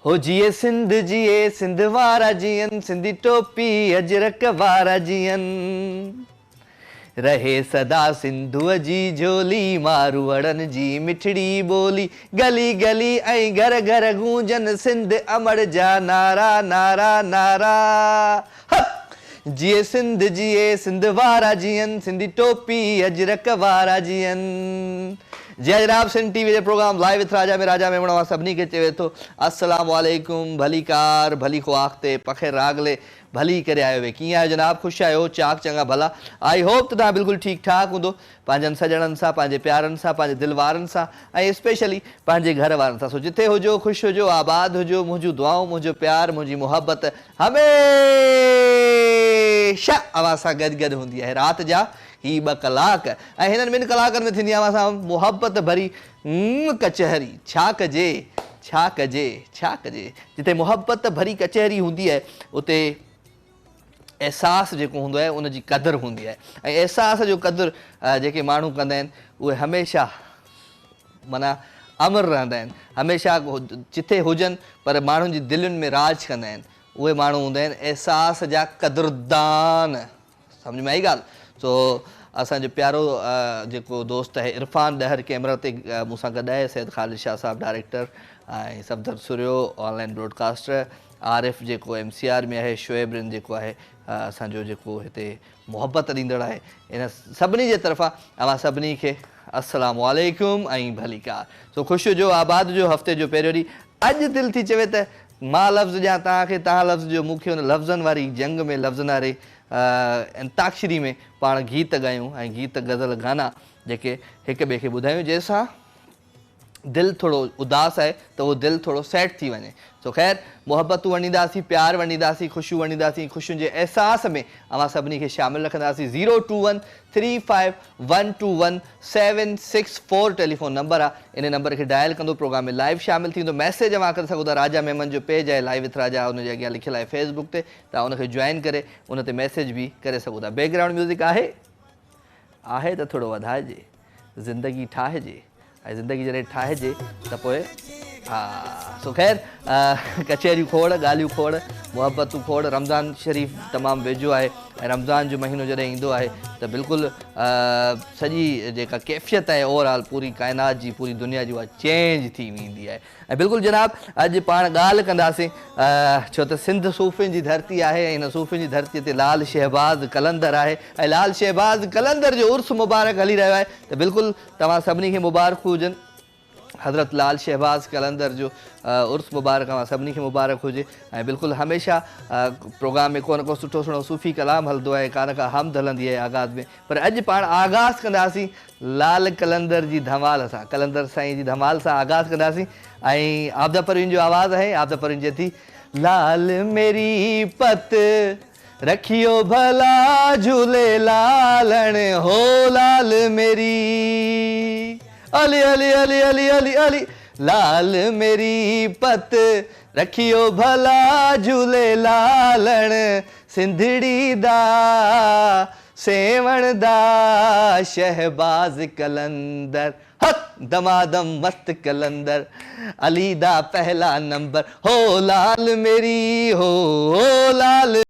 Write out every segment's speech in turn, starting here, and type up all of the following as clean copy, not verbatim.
हो जिए सिंध वारा जियन, सिंधी टोपी अजरक वारा जियन। रहे सदा सिंधुअ जी झोली, मारवड़न जी मिठड़ी बोली। गली गली ऐं घर घर गूंजन, सिंध अमर जा नारा नारा नारा। जिए सिंध वारा जियन, सिंधी टोपी अजरक वारा जियन। जय जनाब, सिंध टीवी जे प्रोग्राम लाइव विथ राजा में राजा मेमण सभिनी खे चवे थो अस्सलाम वालेकुम, भली कार भली ख्वाख्ते पखे रागले भली करे आयो वे। कीअं आहियो जनाब? ख़ुशि आहियो? चाक चङा भला? आई होप त तव्हां बिल्कुलु ठीकु ठाक हूंदो, पंहिंजनि सॼणनि सां, पंहिंजे प्यारनि सां, पंहिंजे दिलि वारनि सां ऐं स्पेशली पंहिंजे घर वारनि सां। सो जिथे हुजो, ख़ुशि हुजो, आबाद हुजो। मुंहिंजूं दुआऊं, मुंहिंजो प्यार, मुंहिंजी मुहबत हमेशह अव्हां सां गॾु गॾु हूंदी आहे। राति जा ही 2 कलाक ऐं हिननि 2 कलाकनि में थींदी आहे अव्हां सां मुहबत भरी कचहरी। छा कजे, छा कजे, छा कजे? जिते मुहबत भरी कचहरी हूंदी आहे उते एहसास जेको हूंदो आहे उनजी क़दुरु हूंदी आहे। ऐं एहसास जो क़दुरु जेके माण्हू कंदा आहिनि उहे हमेशह माना अमर रहंदा आहिनि। हमेशह जिथे हुजनि पर माण्हुनि जी दिलुनि में राज कंदा आहिनि। उहे माण्हू हूंदा आहिनि एहसास जा क़दुरदान। सम्झ में आई ॻाल्हि? सो असांजो प्यारो जेको दोस्त आहे इरफान ॾहर कैमरा ते मूंसां गॾु आहे। सैद ख़ालिद शाह साहब डायरेक्टर ऐं सफदर सुरियो ऑनलाइन ब्रॉडकास्टर, आरिफ जेको MCR में आहे, शोएब रिन जेको आहे असांजो जेको हिते मुहबत ॾींदड़ आहे। इन सभिनी जे तरफ़ां अव्हां सभिनी खे अस्सलाम वालेकुम ऐं भली कार। सो ख़ुशि हुजो, आबाद हुजो। हफ़्ते जो पहिरियों ॾींहुं अॼु दिलि थी चवे त मां लफ़्ज़ ॾियां तव्हांखे, तव्हां लफ़्ज़ ॾियो मूंखे। हुन लफ़्ज़नि वारी जंग में, लफ़्ज़नि वारे अंताक्षरी में पाण गीत ॻायूं ऐं गीत गज़ल गाना जेके हिक ॿिए खे ॿुधायूं, जंहिंसां दिलि थोरो उदास आहे त उहो दिलि थोरो सेट थी वञे। सो ख़ैर, मुहबतूं वंडींदासीं, प्यार वंडींदासीं, ख़ुशियूं वंडींदासीं। ख़ुशियुनि जे अहसास में अव्हां सभिनी खे शामिलु रखंदासीं। 02135121764 टेलीफोन नंबर आहे। इन नंबर खे डायल कंदो प्रोग्राम में लाइव शामिलु थींदो। मैसेज अव्हां करे सघो था। राजा मेमन जो पेज आहे लाइव विथ राजा, हुनजे अॻियां लिखियलु आहे फेसबुक ते, तव्हां हुनखे जॉइन करे उन ते मैसेज बि करे सघो था। बैकग्राउंड म्यूज़िक आहे त थोरो वधाइजे, ज़िंदगी ठाहिजे ऐं ज़िंदगी जॾहिं ठाहिजे त पोइ हा। सो ख़ैर, कचहरियूं खोड़, ॻाल्हियूं खोड़, मुहबतूं खोड़। रमज़ान शरीफ़ तमामु वेझो आहे ऐं रमज़ान जो महीनो जॾहिं ईंदो आहे त बिल्कुलु सॼी जेका कैफ़ियत आहे ओवरऑल पूरी काइनात जी, पूरी दुनिया जी, उहा चेंज थी वेंदी आहे। ऐं बिल्कुलु जनाब, अॼु पाण ॻाल्हि कंदासीं छो त सिंध सूफ़ियुनि जी धरती आहे ऐं हिन सूफ़ियुनि जी धरतीअ ते लाल शहबाज़ कलंदर आहे ऐं लाल शहबाज़ कलंदर जो उर्स मुबारक हली रहियो आहे। त बिल्कुलु तव्हां सभिनी खे मुबारकूं हुजनि। हज़रत लाल शहबाज़ कलंदर जो उर्स मुबारक अव्हां सभिनी खे मुबारक हुजे। ऐं बिल्कुलु हमेशह प्रोग्राम में को न को सुठो सुठो सूफ़ी कलाम हलंदो आहे, का न का हमद हलंदी आहे आगाज़ में। पर अॼु पाण आगाज़ कंदासीं लाल कलंदर जी धमाल सां, कलंदर साईं जी धमाल सां आगाज़ कंदासीं। ऐं आबदा परवीन जो आवाज़ आहे। आबदा परवीन चए थी, लाल मेरी पत रखियो भला झूले लालण हो, लाल मेरी अली अली अली अली अली अली, लाल मेरी पत रखियो भला झूले लालण, सिंधड़ी दा सेवण दा शहबाज कलंदर, हक दमादम मस्त कलंदर, अली दा पहला नंबर हो, लाल मेरी हो लाल।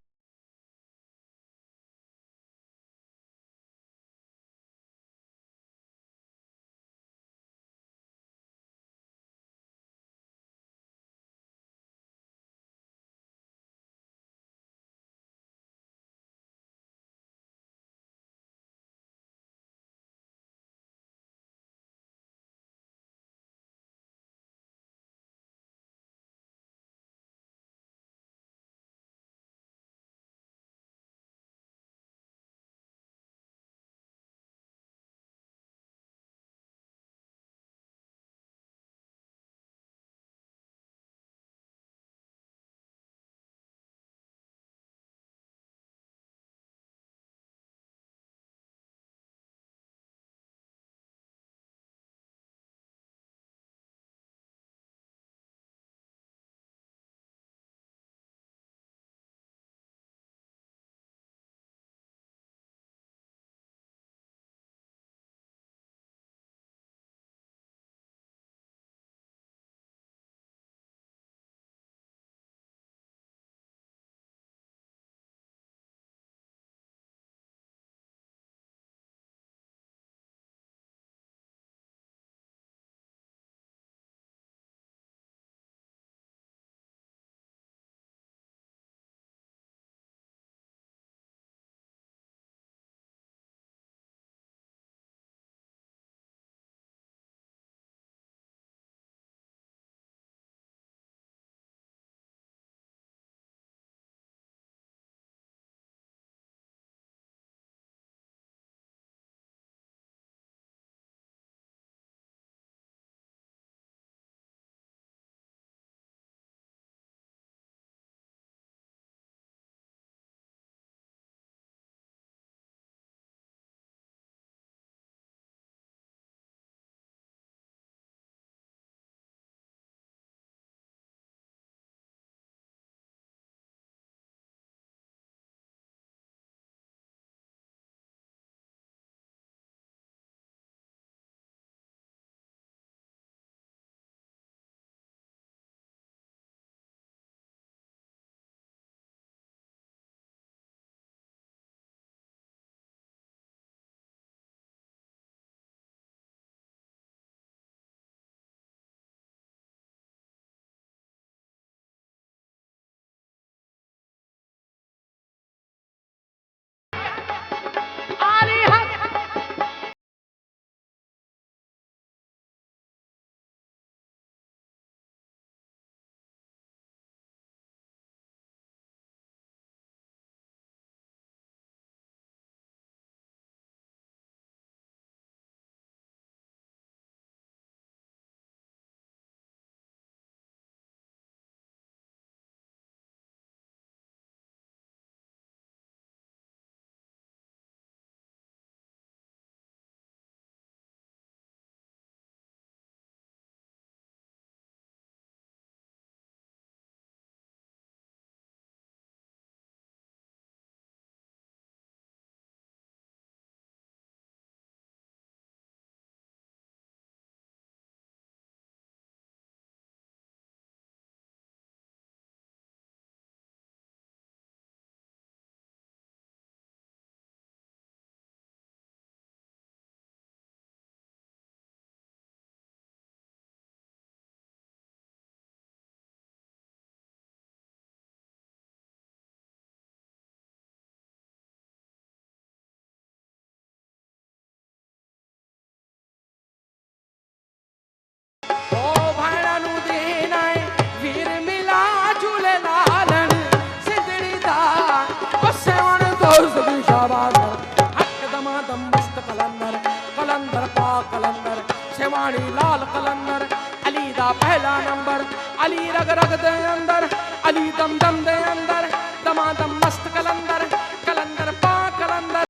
मस्त कलंदर कलंदर पा कलंदर सेवाणी लाल कलंदर अली दा पहला नंबर अली रग रग दे अंदर अली दम दम दे अंदर दमादम मस्त कलंदर कलंदर पा कलंदर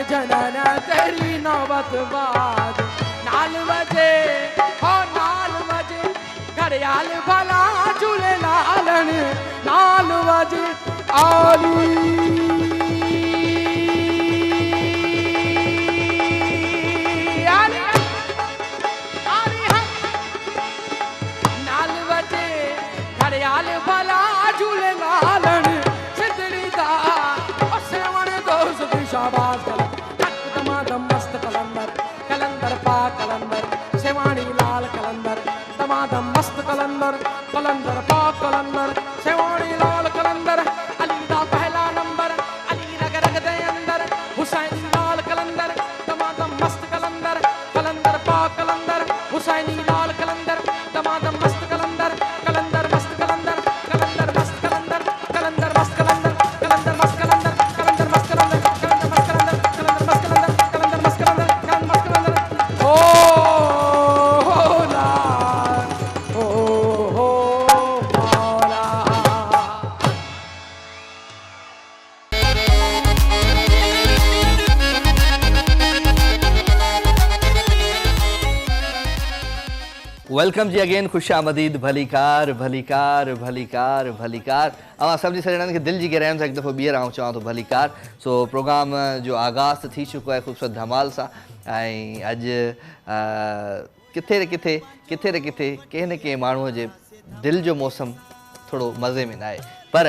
जनना तेरी नौबत बाद नाल बजे हो नाल बजे घड़ियाल भला झूले लालन नाल बजे आली घड़ियाल भला झूले लालन सिद्धड़ी दा सेवण दोस्त शाबाश दमादम मस्त कलंदर कलंदर पा कलंदर सेवाणी लाल कलंदर दमादम मस्त कलंदर कलंदर पा कलंदर सेवाणी लाल कलंदर अली दा पहला नंबर अली रग रग दे अंदर हुसैनी लाल कलंदर दमादम मस्त कलंदर कलंदर पा कलंदर हुसैनी लाल कलंदर दमादम मस्त कलंदर कलंदर मस्त कलंदर कलंदर मस्त कलंदर कलंदर मस्त कलंदर कलंदर मस्त कलंदर कलंदर मस्त कलंदर कलंदर मस्त कलंदर कलंदर मस्त कलंदर कलंदर मस्त कलंदर कलंदर मस्त कलंदर ओ ला ओ मौला वेलकम जी अगेन खुश आमदीद भलीकार भलीकार भलीकार भलीकार अवां सभिनी सॼणनि खे दिलि जी गहराइयुनि सां हिकु दफ़ो ॿीहर आऊं चवां थो भलीकार। सो प्रोग्राम जो आगाज़ थी चुको आहे ख़ूबसूरत धमाल सां ऐं अॼु किथे न किथे कंहिं न कंहिं माण्हूअ जे दिलि जो मौसम थोरो मज़े में न आहे, पर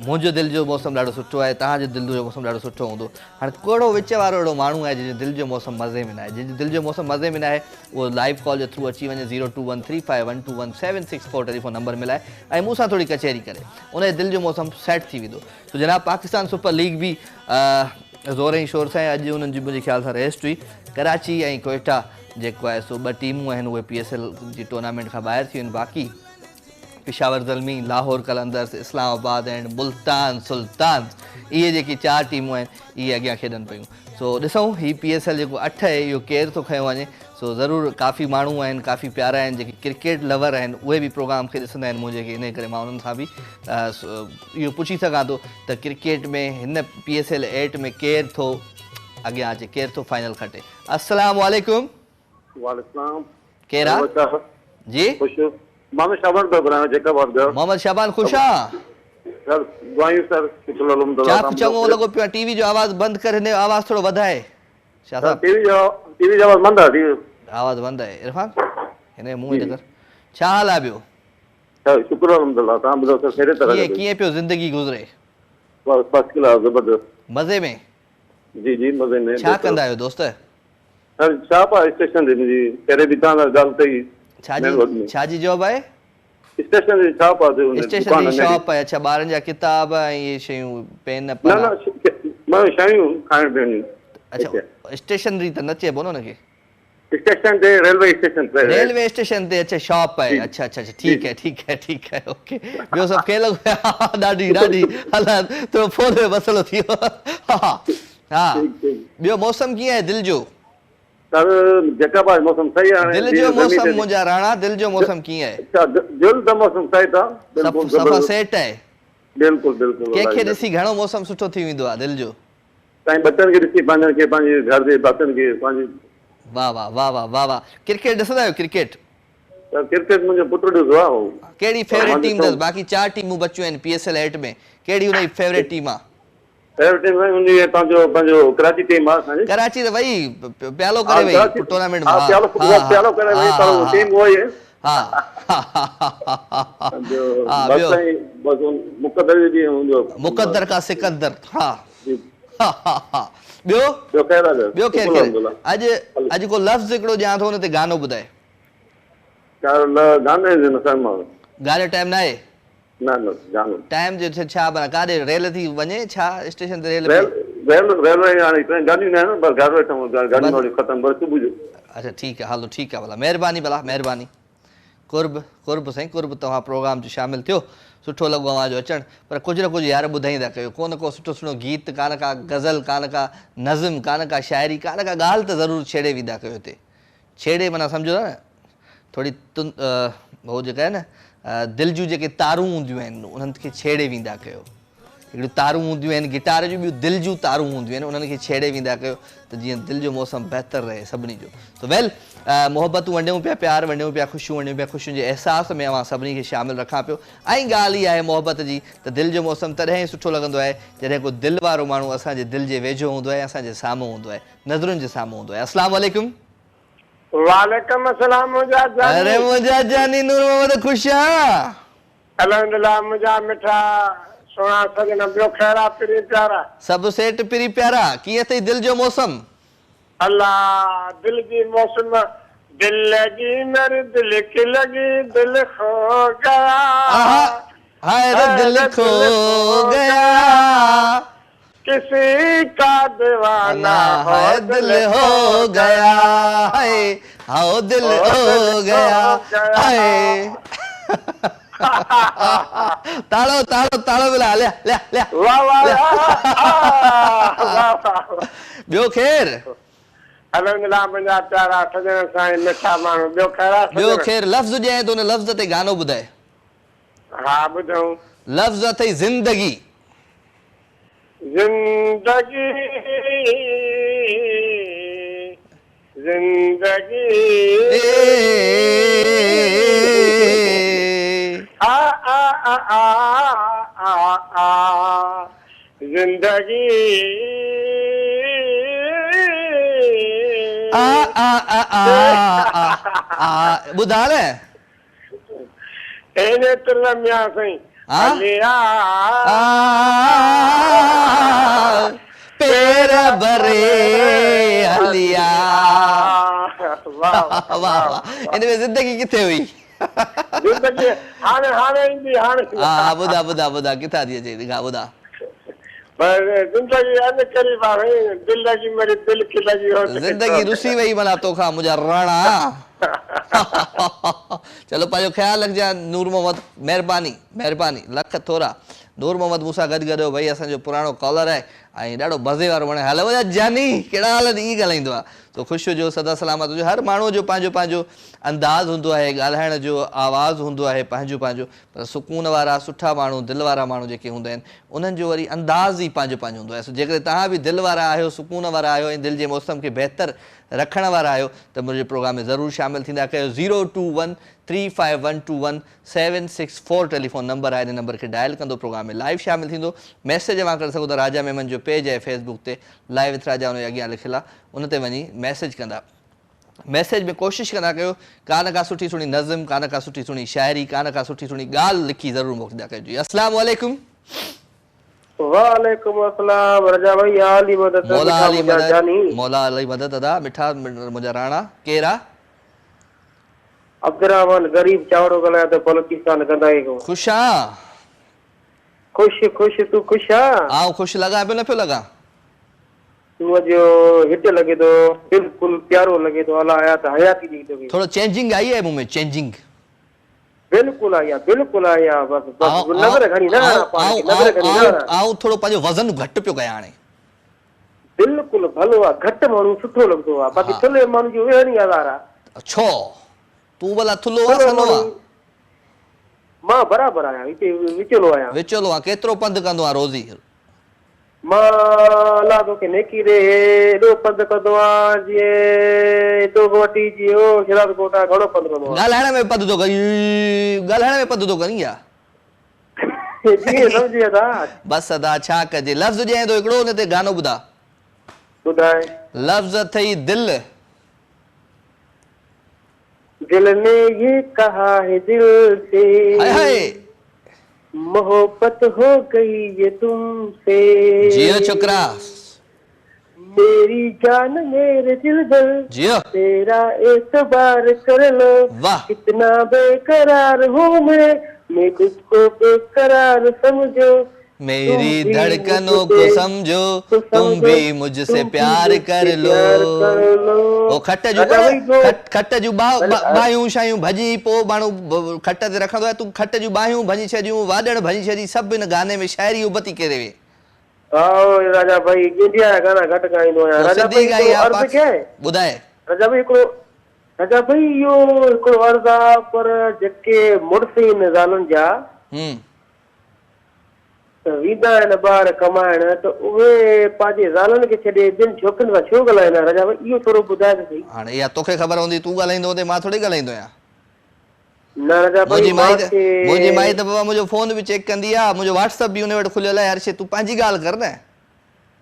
मुंहिंजो दिलि जो मौसम ॾाढो सुठो आहे, तव्हांजो दिलि जो मौसम ॾाढो सुठो हूंदो। हाणे कहिड़ो विच वारो अहिड़ो माण्हू आहे जंहिंजो दिलि जो मौसम मज़े में न आहे, जंहिंजो दिलि जो मौसम मज़े में न आहे उहो लाइव कॉल जे थ्रू अची वञे 021351217764 टेलीफोन नंबर मिलाए ऐं मूंसां थोरी कचहरी करे उनजे दिलि जो मौसम सेट थी वेंदो। तो जनाब पाकिस्तान सुपर लीग बि ज़ोर ऐं शोर सां अॼु उन्हनि जी मुंहिंजे ख़्याल सां रेस्ट हुई। कराची ऐं कोयटा जेको आहे सो ॿ टीमूं आहिनि उहे PSL जी टूर्नामेंट खां ॿाहिरि थी आहिनि। बाक़ी पिशावर ज़ल्मी, लाहौर कलंदर्स, इस्लामाबाद एंड मुल्तान सुल्तान इहे जेकी 4 टीमूं आहिनि इहे अॻियां खेॾनि पियूं। सो ॾिसूं ही PSL जेको 8 आहे इहो केरु थो खयो वञे। सो ज़रूरु काफ़ी माण्हू आहिनि, काफ़ी प्यारा आहिनि जेके क्रिकेट लवर आहिनि, उहे बि प्रोग्राम खे ॾिसंदा आहिनि मुंहिंजे इन करे मां उन्हनि सां बि इहो पुछी सघां थो त क्रिकेट में हिन PSL 8 में केरु थो अॻियां अचे, केरु थो फाइनल खटे। अस्सलाम वालेकुम। वालेकुम केरु आहे जी? मोहम्मद शाबान पिया ॿुधायां जेका बात कयो। मोहम्मद शाबान ख़ुशि आहे सर दुआयूं सर छा चङो लॻो पियो आहे? टीवी जो आवाज़ बंदि करे हिन जो आवाज़ थोरो वधाए। छा साहब टीवी जो आवाज़ बंदि आहे? आवाज़ बंदि आहे इरफान हिन जो मुंहुं ॾेखार। छा हाल आहे ॿियो? शुक्र अल्हम्दुलिल्लाह, तव्हां ॿुधायो सर कहिड़े तरह कीअं पियो ज़िंदगी गुज़रे? बस फर्स्ट क्लास ज़बरदस्त मज़े में? जी जी मज़े में। छा कंदा आहियो दोस्त? सर छा पा स्टेशन ते मुंहिंजी पहिरें बि तव्हां ॻाल्हि कई। छा जी जॉब आहे? स्टेशनरी शॉप आहे हुन स्टेशनरी शॉप आहे। अच्छा, ॿारनि जा किताब ऐं इहे शयूं, पेन न पना? मां शयूं खाइण पीअण। अच्छा, स्टेशनरी त न चइबो न हुनखे, स्टेशन ते रेलवे स्टेशन ते। रेलवे स्टेशन ते अच्छा शॉप आहे। अच्छा अच्छा अच्छा, ठीक है ठीक है ठीक है, ओके। ॿियो सभु खेल ॾाढी ॾाढी हला थोरो फोन में मसइलो थी वियो। हा हा, ॿियो मौसम कीअं आहे दिलि जो? सर जेका बार मौसम सही आहे। दिलि जो मौसम मुंहिंजा राणा, दिलि जो मौसम कीअं आहे? अच्छा, दिलि त मौसम सही था, बिल्कुलु सफ़ा सेट आहे। बिल्कुलु बिल्कुलु। कंहिंखे ॾिसी घणो मौसम सुठो थी वेंदो आहे दिलि जो? साईं बच्चनि खे ॾिसी, पंहिंजनि खे, पंहिंजे घर जे बच्चनि खे, पंहिंजी। वाह वाह वाह वाह वाह वाह। क्रिकेट ॾिसंदा आहियो क्रिकेट? क्रिकेट मुंहिंजो पुटु ॾिसंदो आहे। कहिड़ी फेवरेट टीम अथसि? बाक़ी 4 टीमूं बचियूं आहिनि PSL 8 में, कहिड़ी हुनजी फेवरेट टीम आहे? फेवरेट टीम हुनजी पंहिंजो कराची टीम आहे असांजी। कराची त वई प्यालो करे वई टूर्नामेंट में। हा, प्यालो करे वई, पर टीम उहा ई आहे। हा मुक़द्दर का सिकंदर। हा ॿियो ॿियो ख़ैर आहे? ॿियो ख़ैर। अॼु को लफ़्ज़ हिकिड़ो ॼाण थो हुन ते गानो ॿुधाए। गाने गाने टाइम न आहे? न न गानो टाइम जो छा माना काॾे रेल थी वञे छा? स्टेशन ते रेल रेलवे हाणे गाॾियूं न आहिनि, पर गाॾियूं वारियूं ख़तमु पर सुबुह जो। अच्छा ठीकु आहे, हलो ठीकु आहे, भला महिरबानी, भला महिरबानी। कुर्ब साईं कुर्ब, तव्हां प्रोग्राम जो शामिलु थियो, सुठो लॻो अवां जो अचणु। पर कुझु न कुझु यार ॿुधाईंदा कयो, को न को सुठो सुठो गीत, का न का गज़ल, का न का नज़म, का न का शाइरी, का न का ॻाल्हि त ज़रूरु छेड़े वेंदा कयो हिते। छेड़े माना सम्झो न, थोरी हो जेका आहे न दिलि जूं जेके तारूं हूंदियूं आहिनि उन्हनि खे छेड़े वेंदा कयो। हिकिड़ियूं तारूं हूंदियूं आहिनि गिटार जूं, ॿियूं दिलि जूं तारूं हूंदियूं आहिनि, उन्हनि खे छेड़े वेंदा कयो त जीअं दिलि जो मौसम बहितरु रहे सभिनी जो। त वेल मोहबतूं वंडियूं पिया, प्यार वंडियूं पिया, ख़ुशियूं वंडियूं पिया, ख़ुशियुनि जे अहसास में अवां सभिनी खे शामिलु रखां पियो। ऐं ॻाल्हि इहा आहे मोहबत जी त दिलि जो मौसम तॾहिं ई सुठो लॻंदो आहे जॾहिं को दिलि वारो माण्हू असांजे दिलि जे वेझो हूंदो आहे, असांजे साम्हूं हूंदो आहे, नज़रुनि जे साम्हूं हूंदो आहे। अस्सलाम वालेकुम। वालेकुम अस्सलाम मुंहिंजा जानी। अरे मुंहिंजा जानी नूर मोहम्मद, ख़ुशि आहियां? अल्हम्दुलिल्लाह मुंहिंजा मिठा सुहिणा सजना, ॿियो ख़ैर आहे पिरी प्यारा? सभु सेठ पिरी प्यारा। कीअं अथई दिलि जो मौसम? अल्लाह दिल जी मौसम, दिल लगी मेरी दिल की लगी, दिल खो गया, हाय रे दिल खो गया, किसी का दीवाना है दिल हो गया, हाय हाओ दिल हो गया, हाय तालो तालो तालो मिला, ले ले ले। वाह वाह ॿियो ख़ैर? अल्हम्दुलिल्लाह मुंहिंजा प्यारा सजना साईं मिठा माण्हू, ॿियो ख़ैर आहे? ॿियो ख़ैर। लफ़्ज़ ॾियां त हुन लफ़्ज़ ते गानो ॿुधाए। हा ॿुधऊं। लफ़्ज़ अथई ज़िंदगी। जिंदगी जिंदगी आ आ आ आ आ आ जिंदगी आ आ आ आ आ ॿुधा न एने तुलमिया सही अलिया पेर भरे हलिया। वाह वाह, इनमें ज़िंदगी किथे हुई? जिंदगी हाणे हाणे ईंदी हाणे। हा ॿुधा ॿुधा ॿुधा, किथां थी अचे दिखा ॿुधा। पर जिंदगी अन करीब आहे, दिल लगी मेरी दिल की लगी हो। जिंदगी रुसी वई भला तोखां मुंहिंजा राणा। चलो पंहिंजो ख़्यालु रखजांइ नूर मोहम्मद, महिरबानी महिरबानी, लख थोरा। नूर मोहम्मद मूंसां गॾु गॾु भई असांजो पुराणो कॉलर आहे ऐं ॾाढो मज़े वारो वणे। हलो मुंहिंजा जानी, कहिड़ा हाल आहिनि? ईअं ॻाल्हाईंदो आहे। तो ख़ुशि हुजो, सदा सलामत हुजो। हर माण्हूअ जो पंहिंजो पंहिंजो अंदाज़ हूंदो आहे, ॻाल्हाइण जो आवाज़ु हूंदो आहे पंहिंजो पंहिंजो। पर सुकून वारा सुठा माण्हू, दिलि वारा माण्हू जेके हूंदा आहिनि उन्हनि जो वरी अंदाज़ ई पंहिंजो पंहिंजो हूंदो आहे। जेकॾहिं तव्हां बि दिलि वारा आहियो, सुकून वारा आहियो ऐं दिलि जे मौसम खे बहितरु रखण वारा आहियो त मुंहिंजे प्रोग्राम में ज़रूरु शामिलु थींदा कयो। 02135121764 टेलीफोन नंबर आहे, इन नंबर खे डायल कंदो प्रोग्राम में लाइव शामिलु थींदो। मैसेज मां करे सघो था, राजा मेमन जो पेज आहे फेसबुक ते, लाइव विथ राजा हुनजे अॻियां लिखियलु आहे, उन ते वञी मैसेज कंदा। मैसेज में कोशिशि कंदा कयो का न का सुठी सुठी नज़म, का न का सुठी सुठी शाइरी, का न का सुठी सुठी ॻाल्हि लिखी ज़रूरु मोकिलींदा कयो। जी अस्सलाम वालेकुम। वालेकुम अस्सलाम रजा भाई, आली मदद मौला अली मदद, मौला अली मदद अदा। मिठा मुंहिंजा राणा केरु आहे? अब्दुर्रहमान गरीब चावड़ो गलाया तो बलूचिस्तान गंदाई को खुश हाँ खुश खुश तू खुश आ आओ खुश लगा पे न पे लगा तू जो हिट लगे तो बिल्कुल प्यारो लगे तो अल्लाह आया तो हयाती दी तो थोड़ा चेंजिंग आई है मुंह में चेंजिंग बिल्कुल आया बस बस नजर घणी ना नजर घणी ना आओ थोड़ो पंहिंजो वज़न घटि पियो कया हाणे बिल्कुल भलो आ घट माण्हू सुठो लगदो आ बाकी थुले माण्हू जो वेहणी आधार आ छो तू भला थुलो आ सनो आ मां बराबर आया विचलो आया विचोलो आ केतिरो पंधु कंदो आ रोज़ी मां अल्लाह तो के नेकी रे एडो पंध कंदो आ जे तो गोटी जियो शराब कोटा घणो पंध कंदो आ ॻाल्हाइण में पंधु थो करी ॻाल्हाइण में पंधु थो करी या जी समझिए दा बस अदा छा कजे लफ़्ज़ ॾियां थो हिकिड़ो उन ते गानो ॿुधा बुधाए लफ़्ज़ थई दिल दिल ने ये कहा है दिल से हाय हाय मोहब्बत हो गई ये तुमसे जियो छोकरा मेरी जान मेरे दिल दिल जियो तेरा एतबार कर लो वाह कितना बेकरार हूँ मैं तुझको बेकरार समझो मेरी धड़कनों को समझो तुम भी मुझसे प्यार कर लो ओ खट जू खट जू बायूं शायूं भजी पो माण्हू खट ते रखंदो आहे तू खट जू बायूं भजी छॾियूं वाॾण भजी छॾी सभु हिन गाने में शाइरी उबती करे वे आओ राजा भाई इंडिया गाना घट गाईंदो आहियां राजा भाई अर्ज़ क्या है ॿुधाए राजा भाई यो हिकिड़ो अर्ज़ आहे पर जेके मुड़ुस आहिनि ज़ालुनि जा वींदा आहिनि ॿार कमाइण त उहे पंहिंजे ज़ालनि खे छॾे ॿिनि छोकिरियुनि सां छो ॻाल्हाईंदा राजा भाई इहो थोरो ॿुधाए त सही हाणे इहा तोखे ख़बर हूंदी तूं ॻाल्हाईंदो ते मां थोरी ॻाल्हाईंदो आहियां न राजा भाई मुंहिंजी माई त बाबा मुंहिंजो फोन बि चेक कंदी आहे मुंहिंजो व्हाट्सअप बि उन वटि खुलियल आहे हर शइ तूं पंहिंजी ॻाल्हि कर न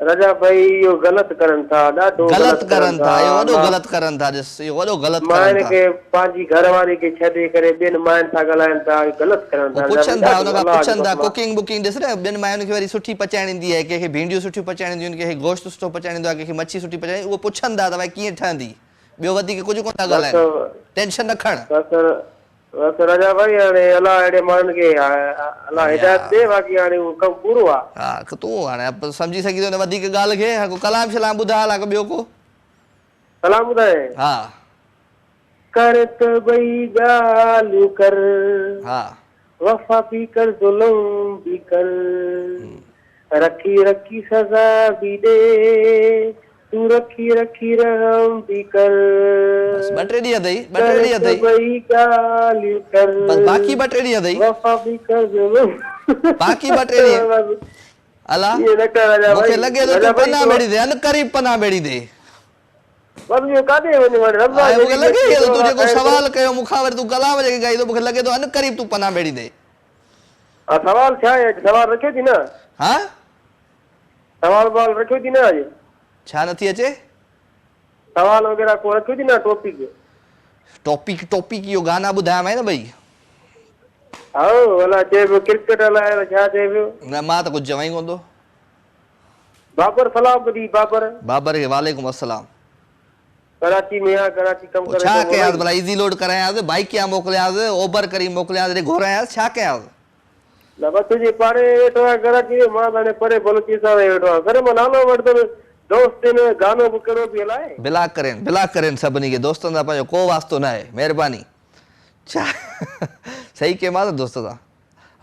राजा भाई इहो ग़लति करनि था ॾाढो ग़लति करनि था इहो वॾो ग़लति करनि था ॾिस इहो वॾो ग़लति माइनि खे पंहिंजी घरवारी खे छॾे करे ॿियनि माइनि सां ॻाल्हाइनि था ग़लति करनि था पुछनि था हुन खां पुछनि था कुकिंग बुकिंग ॾिस न ॿियनि माइयुनि खे वरी सुठी पचाइण ईंदी आहे कंहिंखे भींडियूं सुठियूं पचाइण ईंदियूं आहिनि कंहिंखे गोश्त सुठो पचाइण ईंदो आहे कंहिंखे मच्छी सुठी पचाइण उहो पुछनि था त भई कीअं ठहंदी ॿियो वधीक कुझु कोन था ॻाल्हाइनि टेंशन न खण बस राजा भाई हाणे अलाह अहिड़े माण्हुनि खे अलाह हिदायत ॾे बाक़ी हाणे उहो कमु पूरो आहे हा तूं हाणे सम्झी सघी थो न वधीक ॻाल्हि खे हाणे को कलाम शलाम ॿुधा हला ॿियो को सलाम ॿुधाए हा कर त ॿई ॻाल्हियूं कर हा वफ़ा बि कर ज़ुल्म बि कर रखी रखी सज़ा बि ॾे तू रखी रखी रहम भी कर बस ॿ टे ॾींहं अथई ॿई ॻाल्हियूं कर बस बाक़ी ॿ टे ॾींहं अथई वफ़ा बि कर बाक़ी ॿ टे ॾींहं अला मूंखे लॻे थो तूं पना बेड़ी दे अन करीब पना बेड़ी दे बस इहो काॾे वञे हाणे रमज़ान मूंखे लॻे थो तूं जेको सवाल कयो मूंखां वरी तूं कलाम जेके ॻाई थो मूंखे लॻे थो अन करीब तूं पना बेड़ी दे सवाल छा आहे सवाल रखियो थी न हा सवाल बवाल रखियो थी न अॼु छा नथी अचे सवाल वग़ैरह को रखियो थी न टॉपिक इहो गाना ॿुधायां न भई हाओ अलाए चए पियो क्रिकेट हलाए छा चए पियो न मां त कुझु चवां ई कोन थो बाबर सलाम दी बाबर खे वालेकुम अस्सलाम कराची में आहे कराची कम करे छा कयांसि भला इज़ी लोड करायांसि बाइक या मोकिलियांसि ओबर करी मोकिलियांसि घुरायांसि छा कयांसि न बस तुंहिंजे पाड़े वेठो आहे कराची मां त हाणे परे बलूचिस्तान वेठो आहे घर मां नालो वठंदुमि दोस्त ने गानो बि कहिड़ो बि हलाए ब्लॉक करेनि सभिनी खे दोस्तनि सां पंहिंजो को वास्तो न आहे महिरबानी छा सही के मां त दोस्त सां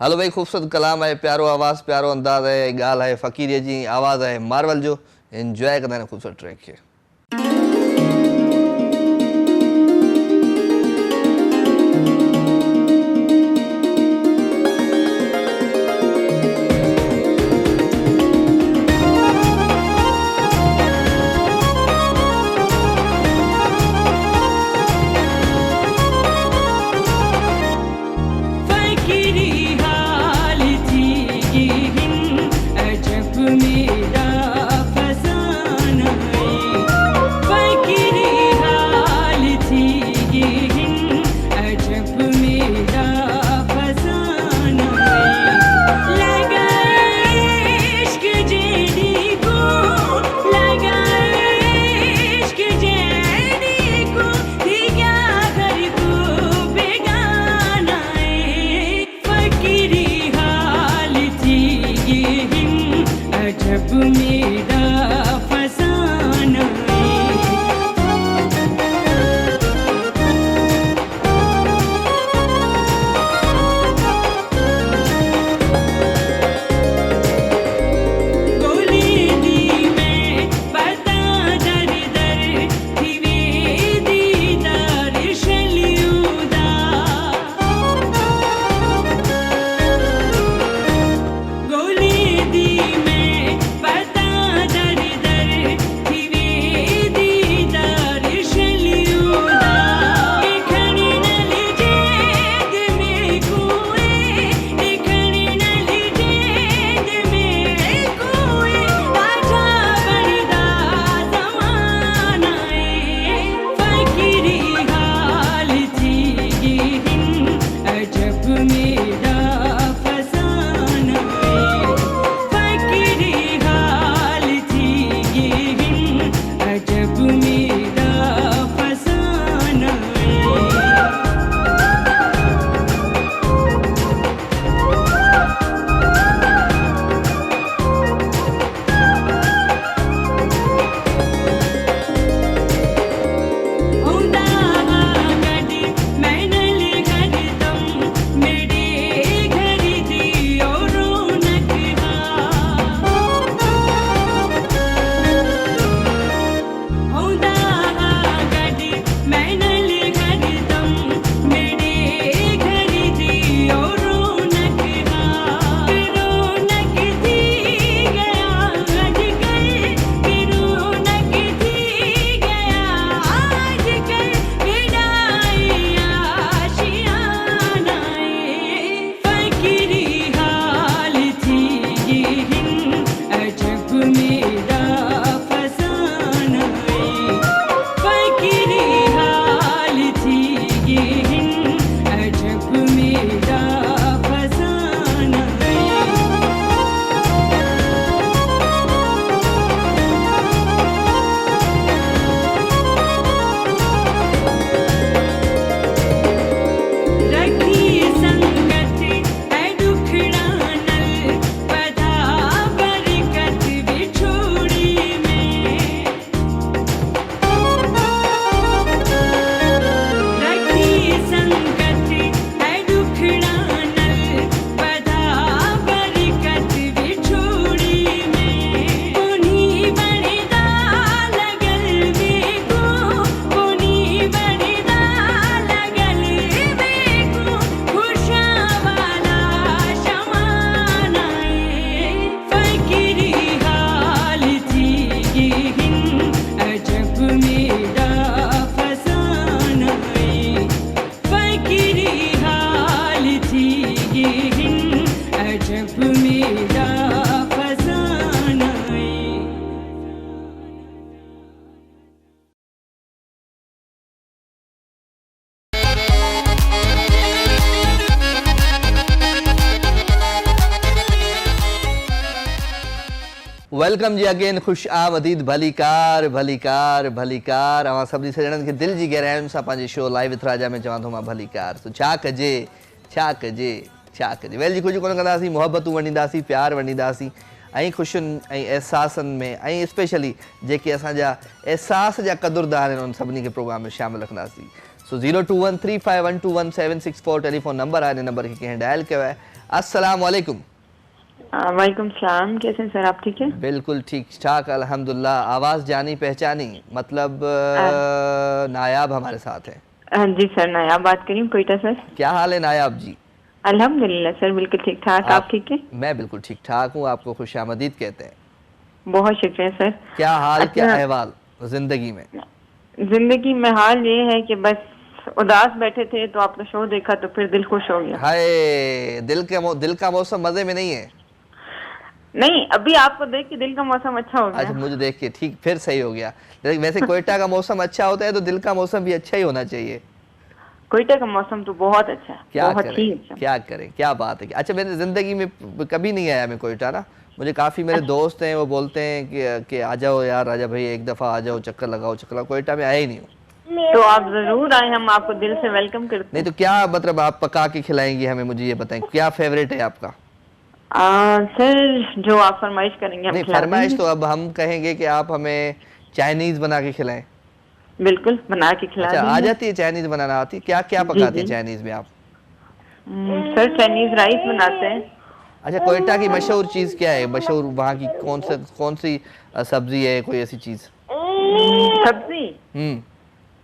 हलो भाई ख़ूबसूरत कलाम आहे प्यारो आवाज़ प्यारो अंदाज़ आहे ॻाल्हि आहे फ़क़ीर जी आवाज़ आहे मार्वल जो एंजॉय कंदा आहिनि ख़ूबसूरत ट्रैक खे मेरा फसाना है अजब मेरा फसाना वेलकम जी अगेन, खुश आमदीद, भलीकार भलीकार भलीकार। अवां सभिनी सॼणनि खे दिलि जी गहराइयुनि सां पंहिंजे शो लाइव विथ राजा में चवां थो मां भलीकार। तो छा कजे छा कजे छा कजे, वेल जी कुझु कोन कंदासीं, मुहबतूं वंडींदासीं, प्यार वंडींदासीं ऐं ख़ुशियुनि ऐं एहसासनि में ऐं स्पेशली जेके असांजा एहसास जा क़दुरदार आहिनि उन सभिनी खे प्रोग्राम में शामिल रखंदासीं। सो 02135121764 टेलीफोन नंबर आहे, इन नंबर खे कंहिं डायल कयो आहे। अस्सलाम वालेकुम। वालेकुम सलाम, कैसे हैं सर, आप ठीक है? बिल्कुल ठीक ठाक अल्हम्दुलिल्लाह। आवाज़ जानी पहचानी, मतलब नायाब हमारे साथ है। हाँ जी सर, नायाब बात करी कोयटा सर। क्या हाल है नायाब जी? अल्हम्दुलिल्लाह सर, बिल्कुल ठीक ठाक। आप ठीक है? मैं बिल्कुल ठीक ठाक हूँ, आपको खुशामदीद कहते हैं। बहुत शुक्रिया सर। क्या हाल, क्या अहवाल जिंदगी में? जिंदगी में हाल ये है कि बस उदास बैठे थे तो आपका शो देखा तो फिर दिल खुश हो गया। हाय, दिल का मौसम मजे में नहीं है। नहीं, अभी आपको देख के दिल का मौसम अच्छा हो गया। अच्छा, मुझे देख के ठीक फिर सही हो गया। वैसे कोयटा का मौसम अच्छा होता है तो दिल का मौसम भी अच्छा ही होना चाहिए। कोयटा का मौसम तो बहुत अच्छा है, क्या बहुत करें, ही अच्छा। क्या करें, क्या बात है। अच्छा, मेरी जिंदगी में कभी नहीं आया मैं कोयटा ना। मुझे काफ़ी मेरे दोस्त हैं, वो बोलते हैं कि आ जाओ यार राजा भाई, एक दफ़ा आ जाओ, चक्कर लगाओ, चक्कर लगाओ। कोयटा में आया ही नहीं हूँ। तो आप जरूर आए, हम आपको दिल से वेलकम करते हैं। नहीं तो क्या मतलब आप पका के खिलाएंगी हमें, मुझे ये बताएं क्या फेवरेट है आपका? सर जो आप फरमाइश करेंगे हम नहीं, खिला फरमाइश देंगे। तो अब हम कहेंगे कि आप हमें चाइनीज बना के खिलाएं। बिल्कुल बना के खिला अच्छा, आ देंगे। जाती है चाइनीज बनाना? आती? क्या क्या पकाती है जी। चाइनीज में आप? सर चाइनीज राइस बनाते हैं। अच्छा, कोयटा की मशहूर चीज क्या है? मशहूर वहाँ की कौन सी सब्जी है, कोई ऐसी चीज? सब्जी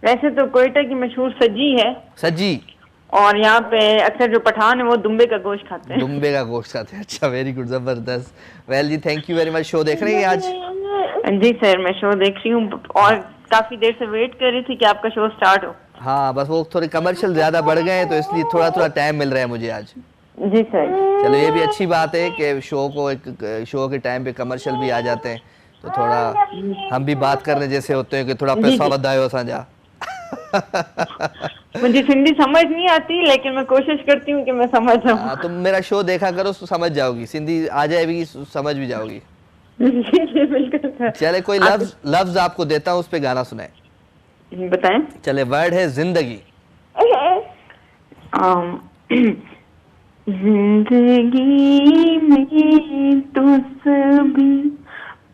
वैसे तो कोयटा की मशहूर सजी है, सजी। और यहाँ पे अक्सर जो पठान है वो दुम्बे का गोश्त खाते हैं। दुम्बे का गोश्त खाते हैं। अच्छा, वेरी गुड, जबरदस्त। वेल जी, thank you very much. Show देख रहे हैं आज? जी सर, मैं शो देख रही हूँ और काफी देर से वेट कर रही थी कि आपका शो स्टार्ट हो। हाँ, बस वो थोड़े कमर्शियल ज्यादा बढ़ गए हैं तो इसलिए थोड़ा थोड़ा टाइम मिल रहा है मुझे आज। जी सर। चलो, ये भी अच्छी बात है कि शो के टाइम पे कमर्शियल भी आ जाते हैं तो थोड़ा हम भी बात करने जैसे होते हैं कि थोड़ा पैसा बधायो असांजा। मुझे सिंधी समझ नहीं आती लेकिन मैं कोशिश करती हूँ कि मैं समझ जाऊँ। तुम मेरा शो देखा करो तो समझ जाओगी, सिंधी आ जाएगी, समझ भी जाओगी। जी बिल्कुल सर। चले, कोई लफ्ज आपको देता हूँ, उस पे गाना सुनाए। बताएं। चले, वर्ड है जिंदगी। जिंदगी में तो सभी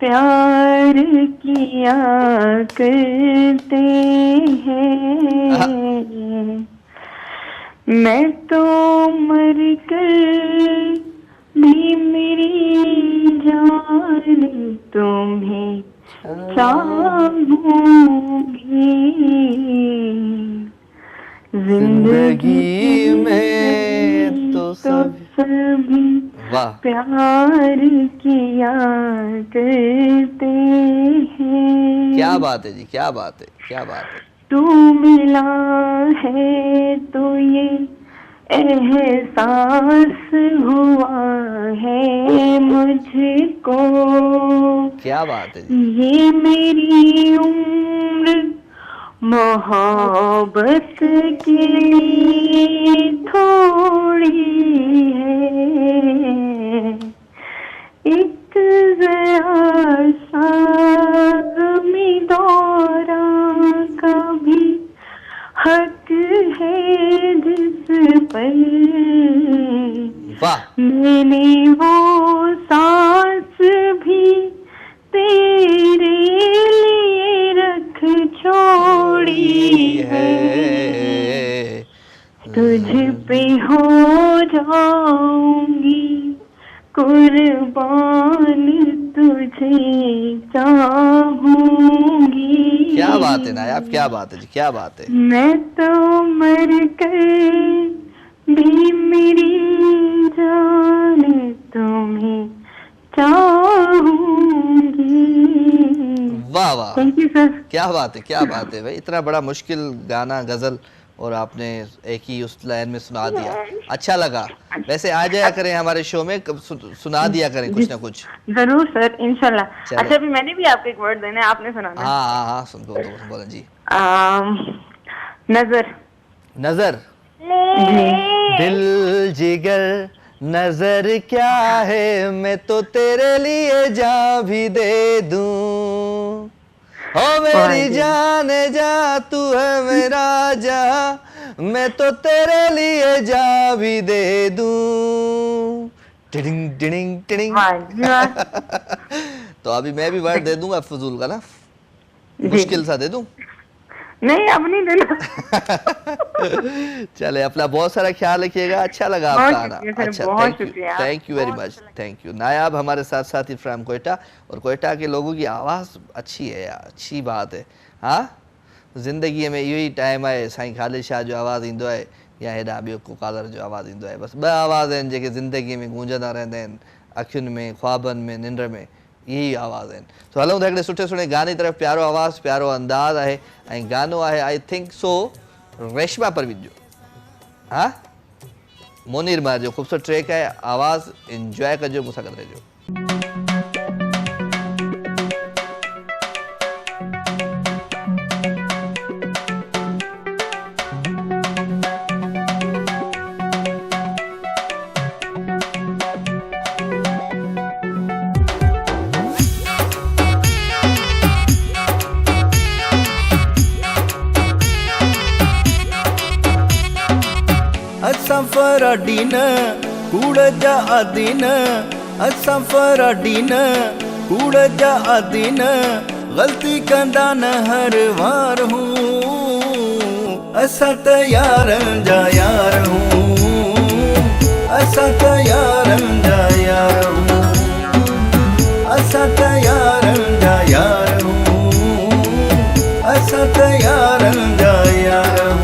प्यार किया करते हैं, मैं तो मर कर भी मेरी जान तुम्हें चाहूंगी। जिंदगी में तो सभी वाह, प्यार किया करते हैं। क्या बात है जी, क्या बात है, क्या बात है। तू मिला है तो ये एहसास हुआ है मुझको, क्या बात है जी। ये मेरी उम्र मोहब्बत के लिए थोड़ी है, एक जरा सा गमी दौरा का भी हक है जिस पर वाह, मैंने वो सांस भी तेरे लिए रख छोड़ी है, तुझ पे हो जाऊंगी कुर्बान, तुझे चाहूंगी। क्या बात है नायाब, क्या बात है जी, क्या बात है। मैं तो मर कर भी मेरी जान तुम्हें चाहूंगी। वाह वाह, थैंक यू सर। क्या बात है, क्या बात है भाई। इतना बड़ा मुश्किल गाना गजल और आपने एक ही उस लाइन में सुना दिया, अच्छा लगा। वैसे आ जाया करें हमारे शो में, सुना दिया करें कुछ ना कुछ। जरूर सर, इंशाल्लाह। अच्छा, अभी मैंने भी आपको एक वर्ड देना है, आपने सुनाना है। हाँ हाँ, सुन बोलो जी। नजर। नजर। दिल जिगर नजर क्या है, मैं तो तेरे लिए जान भी दे दूं, ओ मेरी जान जा, तू है मेरा जहां, मैं तो तेरे लिए जान भी दे दूं। Tiding tiding tiding. तो अभी मैं भी वर्ड दे दूंगा फजूल का ना, मुश्किल सा दे दूं? नहीं, अब नहीं देना। चले, अपना बहुत सारा ख्याल रखिएगा। अच्छा लगा आपका आना। अच्छा, thank you very much, thank you. Nayab हमारे साथ साथ ही फ्रॉम कोयटा, और कोयटा के लोगों की आवाज़ अच्छी है यार, अच्छी बात है। हाँ, ज़िंदगी में इहो ई टाइम आहे, साईं ख़ालिद शाह जो आवाज़ ईंदो आहे या हेॾा ॿियो को कालर जो आवाज़ ईंदो आहे। बसि ॿ आवाज़ आहिनि जेके ज़िंदगी में गूंजंदा रहंदा आहिनि, अखियुनि में, ख्वाबनि में, निंड में, यही आवाज़ आहिनि। तो हलूं था हिकिड़े सुठे सुठे गाने तरफ़। प्यारो आवाज़, प्यारो अंदाज़ आहे ऐं गानो आहे I think so Reshma Parveen जो, हाँ, मोनीर मार जो ख़ूबसूरत ट्रैक आहे। आवाज़ इंजॉय कजो, मूंसां गॾु रहिजो। सफर अडी न कूड़ जा आदि न असां फराडी न कूड़ जा आदि न गलती कंदा न हर वार हूँ असां त यारनि जा यार हूँ असां त यारनि जा यार हूँ असां त यारनि जा यार हूँ असां त यारनि जा यार हूँ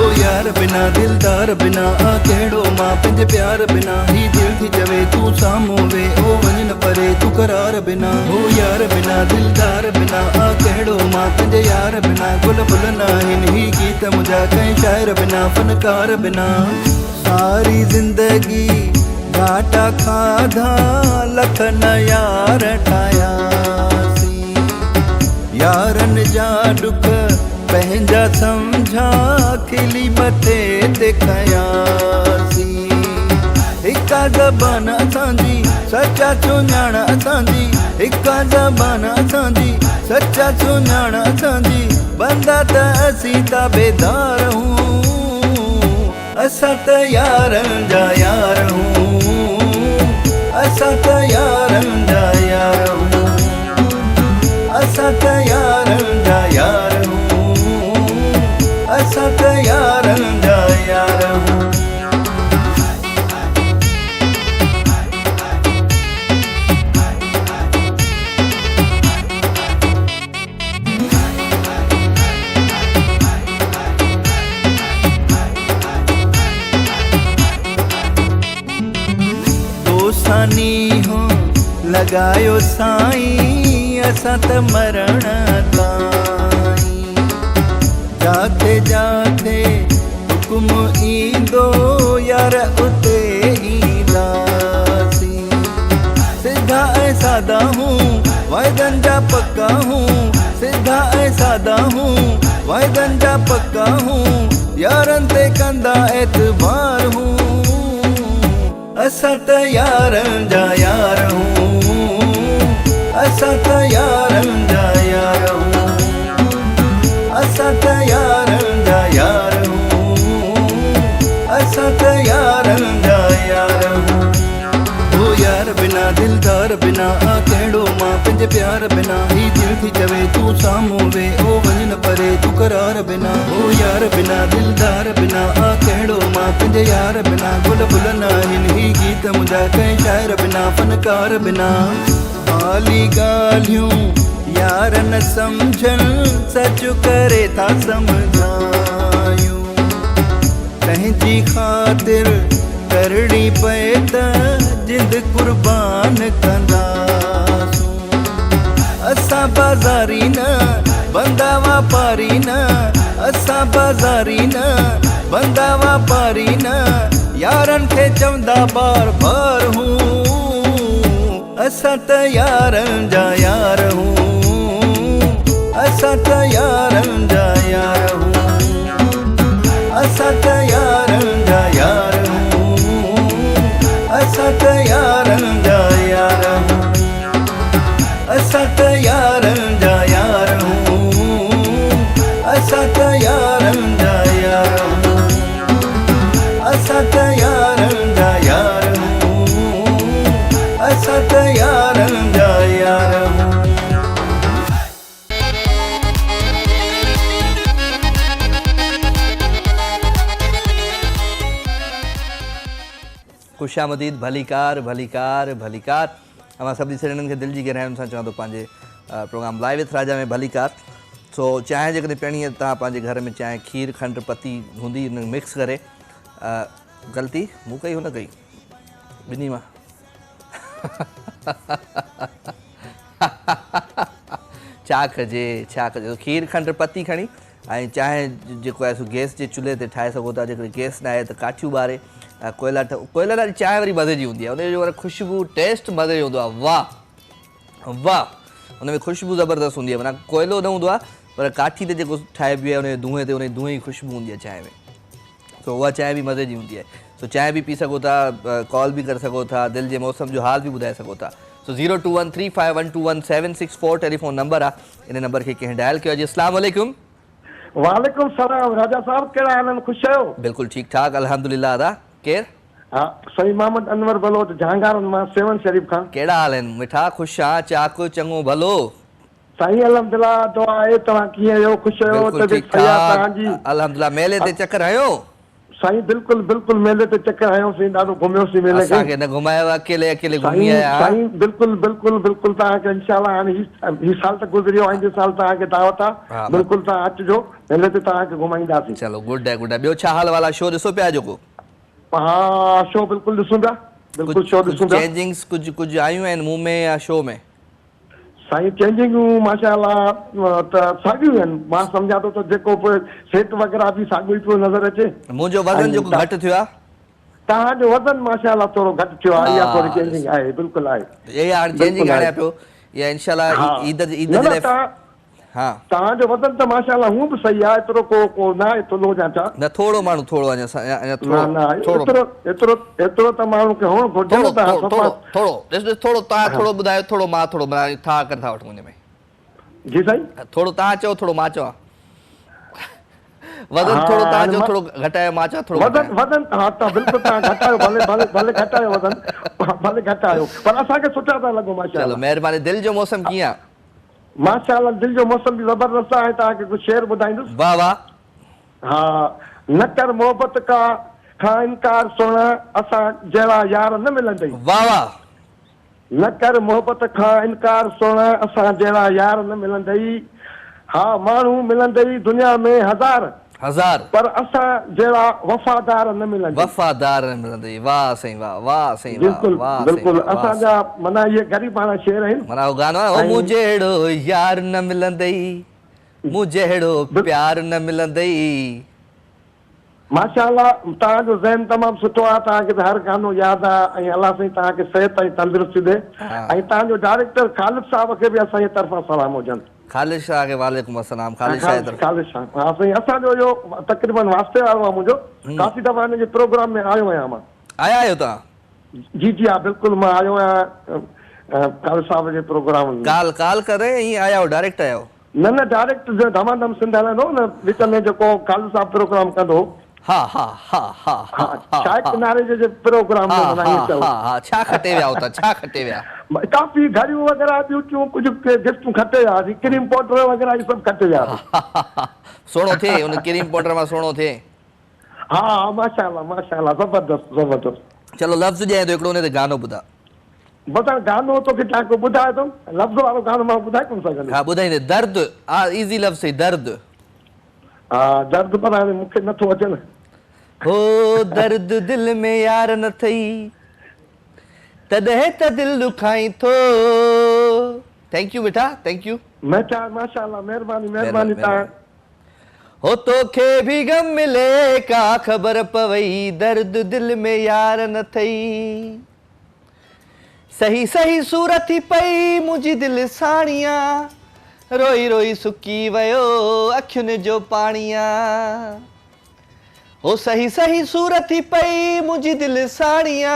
ओ यार बिना दिलदार बिना आ कहिड़ो मां पंहिंजे प्यार बिना ही दिल थी चवे तूं साम्हूं वे ओ वञ न परे तूं करार बिना ओ यार बिना दिलदार बिना आ कहिड़ो मां पंहिंजे यार बिना गुल फुल न आहिनि ही गीत मुंहिंजा कंहिं शाइर बिना फनकार बिना सारी ज़िंदगी घाटा खाधा लख न यार ठाहियासीं यारनि जा ॾुख पंहिंजा सम्झा खिली मथे ते खयासीं हिका ज़बान असांजी सचा सुञाण असांजी हिका ज़बान असांजी सचा सुञाण असांजी बंदा त असीं ताबेदार हूं असां त यारनि जा यार हूं असां त यारनि जा यार हूं असां त यारनि जा यार हूं असां त यारनि जा यार हूं हो लगायो साईं असां त मरण ताईं जाते जाते हुकुम ईंदो यार उते ईंदासीं सिधा ऐं सादा हूं वाइदनि जा पक्का हूं सिधा ऐं सादा हूं वाइदनि जा पक्का हूं यारनि ते कंदा एतबार हूं असां त यारनि जा यार हूं असां त यारनि जा यार हूं असां त यारनि जा यार हूं असां त यारनि जा यार हूं ओ यार बिना दिलदार बिना आ कहिड़ो मां पंहिंजे प्यार बिना ही दिल थी चवे तूं साम्हूं वे ओ वञ न परे तूं करार बिना ओ यार बिना दिलदार बिना आ कहिड़ो मां पंहिंजे यार बिना गुल फुल न आहिनि ही गीत मुंहिंजा कंहिं शाइर बिना फनकार बिना हाली ॻाल्हियूं यार न सम्झनि सच करे था सम्झायूं तंहिंजी ख़ातिर करणी पए त जिंद कुर्बान कंदासूं असां बाज़ारी न बंदा वापारी न असां बाज़ारी न बंदा वापारी न यारनि खे चवंदा बार बार हूं असां त यारनि जा यार हूं असां त यारनि जा यार हूं असां त यारनि जा यार हूं असां त यारनि जा यार हूं असां त यारनि जा यार हूं असां त यारनि जा यार हूं असां त यारनि जा यार हूं असां त यारनि जा यार हूं खुशामदीद भलीकार भलीकार भलीकार अमां सभी सिरननि खे दिलि जी गहराइयुनि सां चवां थो पंहिंजे प्रोग्राम लाइव विथ राजा में भलीकार सो चांहि जेकॾहिं पीअणी आहे तव्हां पंहिंजे घर में चांहि खीर खंडु पती हूंदी हुन मिक्स करे ग़लती मूं कई हुन कई ॿिन्ही मां छा कजे खीर खंडु पती खणी ऐं चांहि जेको आहे सो गैस जे चुल्हे ते ठाहे सघो था जेकॾहिं गैस न आहे त काठियूं ॿारे कोयला वारी चांहि वरी मज़े जी हूंदी आहे उनजो वरी ख़ुशबू टेस्ट मज़े जो हूंदो आहे वाह वाह उन में ख़ुशबू ज़बरदस्त हूंदी आहे माना कोयलो न हूंदो आहे पर काठी ते जेको ठाहिबी आहे उन धुएं ते उन धुएं जी ख़ुशबू हूंदी आहे चांहि में सो उहा चांहि बि मज़े जी हूंदी आहे सो चांहि बि पी सघो था कॉल बि करे सघो था दिलि जे मौसम जो हाल बि ॿुधाए सघो था सो 02135121764 टेलीफोन नंबर आहे इन नंबर खे कंहिं डायल कयो जी अस्सलाम वालेकुम वालेकुम सलाम राजा साहब कहिड़ा हाल आहिनि ख़ुशि आहियो बिल्कुलु ठीकु ठाक अल्हम्दुलिल्लाह अदा केरु हाँ साईं मोहम्मद अनवर बलोच जहांगारन मां सेवन शरीफ खान। कहिड़ा हाल आहिनि मिठा? ख़ुशि आहियां? चाक चङो भलो? साईं अल्हम्दुलिल्लाह दुआ आहे। तव्हां कीअं आहियो? ख़ुशि आहियो? बिल्कुलु तबियत ठीकु सही आहे ठाक तव्हांजी? अल्हम्दुलिल्लाह। मेले ते चकर हयो? साईं बिल्कुलु बिल्कुलु मेले ते चकर आयोसीं, ॾाढो घुमियोसीं मेले खे। असांखे न घुमायो, अकेले अकेले घुमी साईं आया? साईं बिल्कुलु बिल्कुलु बिल्कुलु तव्हांखे इंशाल्लाह हाणे ही साल त गुज़रियो, आईंदे साल तव्हांखे दावत आहे। हा, बिल्कुलु तव्हां अचिजो, मेले ते तव्हांखे घुमाईंदासीं। चलो गुड है गुड है। ॿियो छा हाल वाला? शो ॾिसो पिया जेको? हाँ शो बिल्कुलु ॾिसूं पिया, बिल्कुलु शो ॾिसूं पिया। चेंजिंग्स कुझु आयूं आहिनि मुंह में या शो में? साईं चेंजिंगूं माशाअल्लाह त साॻियूं आहिनि। मां सम्झां थो त जेको सेट वग़ैरह बि साॻियो ई पियो नज़र अचे। मुंहिंजो वज़न जेको घटि थियो आहे? तव्हांजो वज़न माशाअल्लाह थोरो घटि थियो आहे, इहा थोरी चेंजिंग आहे, बिल्कुलु आहे। इहा हाणे चेंजिंग आणिया पियो या इंशाल्लाह ईद जे लाइ? हाँ तव्हांजो वज़न त माशाअल्लाह हूअं बि सही आहे, एतिरो को न आहे थोरो या छा न? थोरो माण्हू थोरो अञा एतिरो त माण्हू खे हुअणु घुरिजे न। थोरो तव्हां थोरो ॿुधायो, थोरो मां थोरो था करे था वठूं हुन में। जी साईं थोरो तव्हां चओ, थोरो मां चवां। वज़न थोरो तव्हां चओ थोरो घटायो, मां चवां थोरो वज़न हा त बिल्कुलु तव्हां घटायो, भले भले भले घटायो वज़न, भले घटायो, पर असांखे सुठा था लॻो माशाअल्लाह। चलो महिरबानी। दिलि जो मौसम कीअं आहे? माशाअल्लाह दिलि जो मौसम बि ज़बरदस्त आहे। तव्हांखे कुझु शेर ॿुधाईंदुसि? वाह वाह। हा न कर मोहबत खां इनकार सोना, असां जहिड़ा यार न मिलंदई। वाह वाह। न कर मोहबत खां इनकार सोना, असां जहिड़ा यार न मिलंदई। हा माण्हू मिलंदई दुनिया में हज़ार, पर असां जहिड़ा वफ़ादार न मिलंदई। वफ़ादार न मिलंदई। वाह साईं वाह, वाह साईं वाह, बिल्कुलु वाह बिल्कुलु। असांजा माना इहे ग़रीबाना शेर आहिनि। माना उहो गानो आहे, मूं जहिड़ो यार न मिलंदई, मूं जहिड़ो प्यार न मिलंदई। माशाअल्लाह तव्हांजो ज़हन तमामु सुठो आहे, तव्हांखे त हर गानो यादि आहे। ऐं अलाह साईं तव्हांखे सिहत ऐं तंदुरुस्ती ॾे। ऐं तव्हांजो डायरेक्टर ख़ालिद साहब खे बि असांजे तरफ़ां सलाम हुजनि। ख़ालिद शाह खे वालेकुम अस्सलाम। ख़ालिद शाह हा साईं असांजो इहो तक़रीबन वास्ते वारो आहे मुंहिंजो। काफ़ी दफ़ा हिन जे प्रोग्राम में आयो आहियां मां। आया आहियो तव्हां? जी जी हा बिल्कुलु मां आयो आहियां ख़ालिद साहब जे प्रोग्राम में। काल करे ईअं आया हो? डायरेक्ट आया हो? न न डायरेक्ट धमाधम सिंध हलंदो न, विच में जेको ख़ालिद साहब प्रोग्राम कंदो। हा हा हा हा हा चाय किनारे जे प्रोग्राम में। छा खटे विया हुतां? छा खटे विया? काफ़ी घड़ियूं वग़ैरह ॿियूं कुझु गिफ्टूं खटे वियासीं, क्रीम पाउडर वग़ैरह इहे सभु खटे वियासीं। सुहिणो थिए उन क्रीम पाउडर मां? सुहिणो थिए? हा माशाअल्लाह माशाअल्लाह ज़बरदस्त ज़बरदस्त। चलो लफ़्ज़ ॾियां थो हिकिड़ो, उन ते गानो ॿुधा। बता गानो तोखे तव्हांखे ॿुधाए थो, लफ़्ज़ वारो गानो मां ॿुधाए कोन सघंदुसि। हा ॿुधाईंदे। दर्द इज़ी लफ़्ज़ है, दर्द। हा दर्द पर हाणे मूंखे नथो अचे न। हो दर्द दिल में यार न थई, तॾहिं त दिल दुखाई थो। थैंक यू बेटा, थैंक यू। माशाअल्लाह महिरबानी महिरबानी तव्हां। हो तोखे भी गम मिले का ख़बर पवई, दर्द दिल में यार न थई। सही सही सूरत थी पई मुंहिंजी दिलि साणिया, रोई रोई सुकी वियो अखियुनि जो पाणिया। हो सही सही सूरत थी पई मुंहिंजी दिलि साणिया,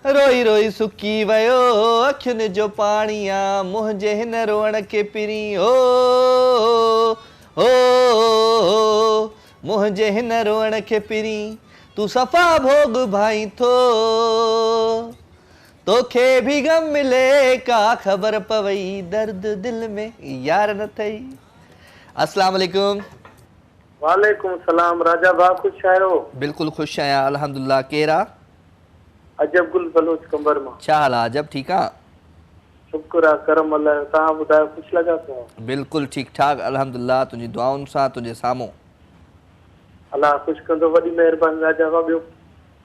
रोई रोई सुकी वियो अखियुनि जो पाणिया। मुंहिंजे हिन रोअण खे पिरी हो मुंहिंजे हिन रोअण खे पिरी तूं सफ़ा भोग भाई थो, तोखे भी गम मिले का ख़बर पवई, दर्द दिल में यार न थई। अस्सलाम वालेकुम। वालेकुम सलाम। राजा भाउ ख़ुशि आहियो? बिल्कुलु ख़ुशि आहियां अल्हम्दुलिल्लाह। केरु आहे? अजब गुल बलोच कंबर मां। छा हाल आहे? अजब ठीकु आहे? शुक्र आहे करम अलाह जो। तव्हां ॿुधायो ख़ुशि लॻा पिया? बिल्कुलु ठीकु ठाक अल्हम्दुलिल्लाह, तुंहिंजी दुआउनि सां तुंहिंजे साम्हूं। अलाह ख़ुशि कंदो, वॾी महिरबानी राजा भाउ।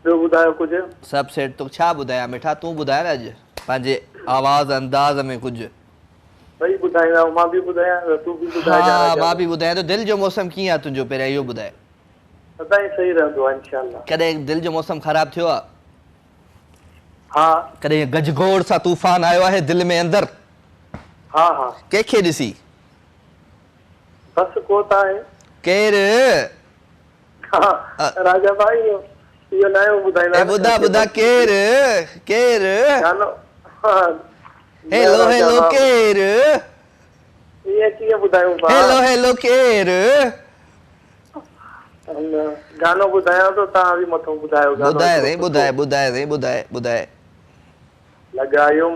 ॿियो ॿुधायो कुझु? सभु सेठ। तो छा ॿुधायां मिठा, तूं ॿुधाए न अॼु पंहिंजे आवाज़ अंदाज़ में कुझु। भई ॿुधाईंदा, मां बि ॿुधायां, तूं बि ॿुधाए। हा मां बि ॿुधायां। तो दिलि जो मौसम कीअं आहे तुंहिंजो? पहिरियों इहो ॿुधाए। सदाईं सही रहंदो आहे इंशाअल्लाह। कॾहिं दिलि जो मौसम ख़राबु थियो आहे? हा। कॾहिं गजगोड़ सां तूफ़ान आयो आहे दिलि में अंदरि? हा हा। कंहिंखे ॾिसी? बस को त आहे। केरु? राजा भाई इहो नयो ॿुधाईंदा। ॿुधा ॿुधा केरु केरु? गानो हेलो हेलो केरु? इहे कीअं ॿुधायूं? हेलो हेलो केरु? गानो ॿुधायां थो, तव्हां बि मथां ॿुधायो। ॿुधाए लॻायुम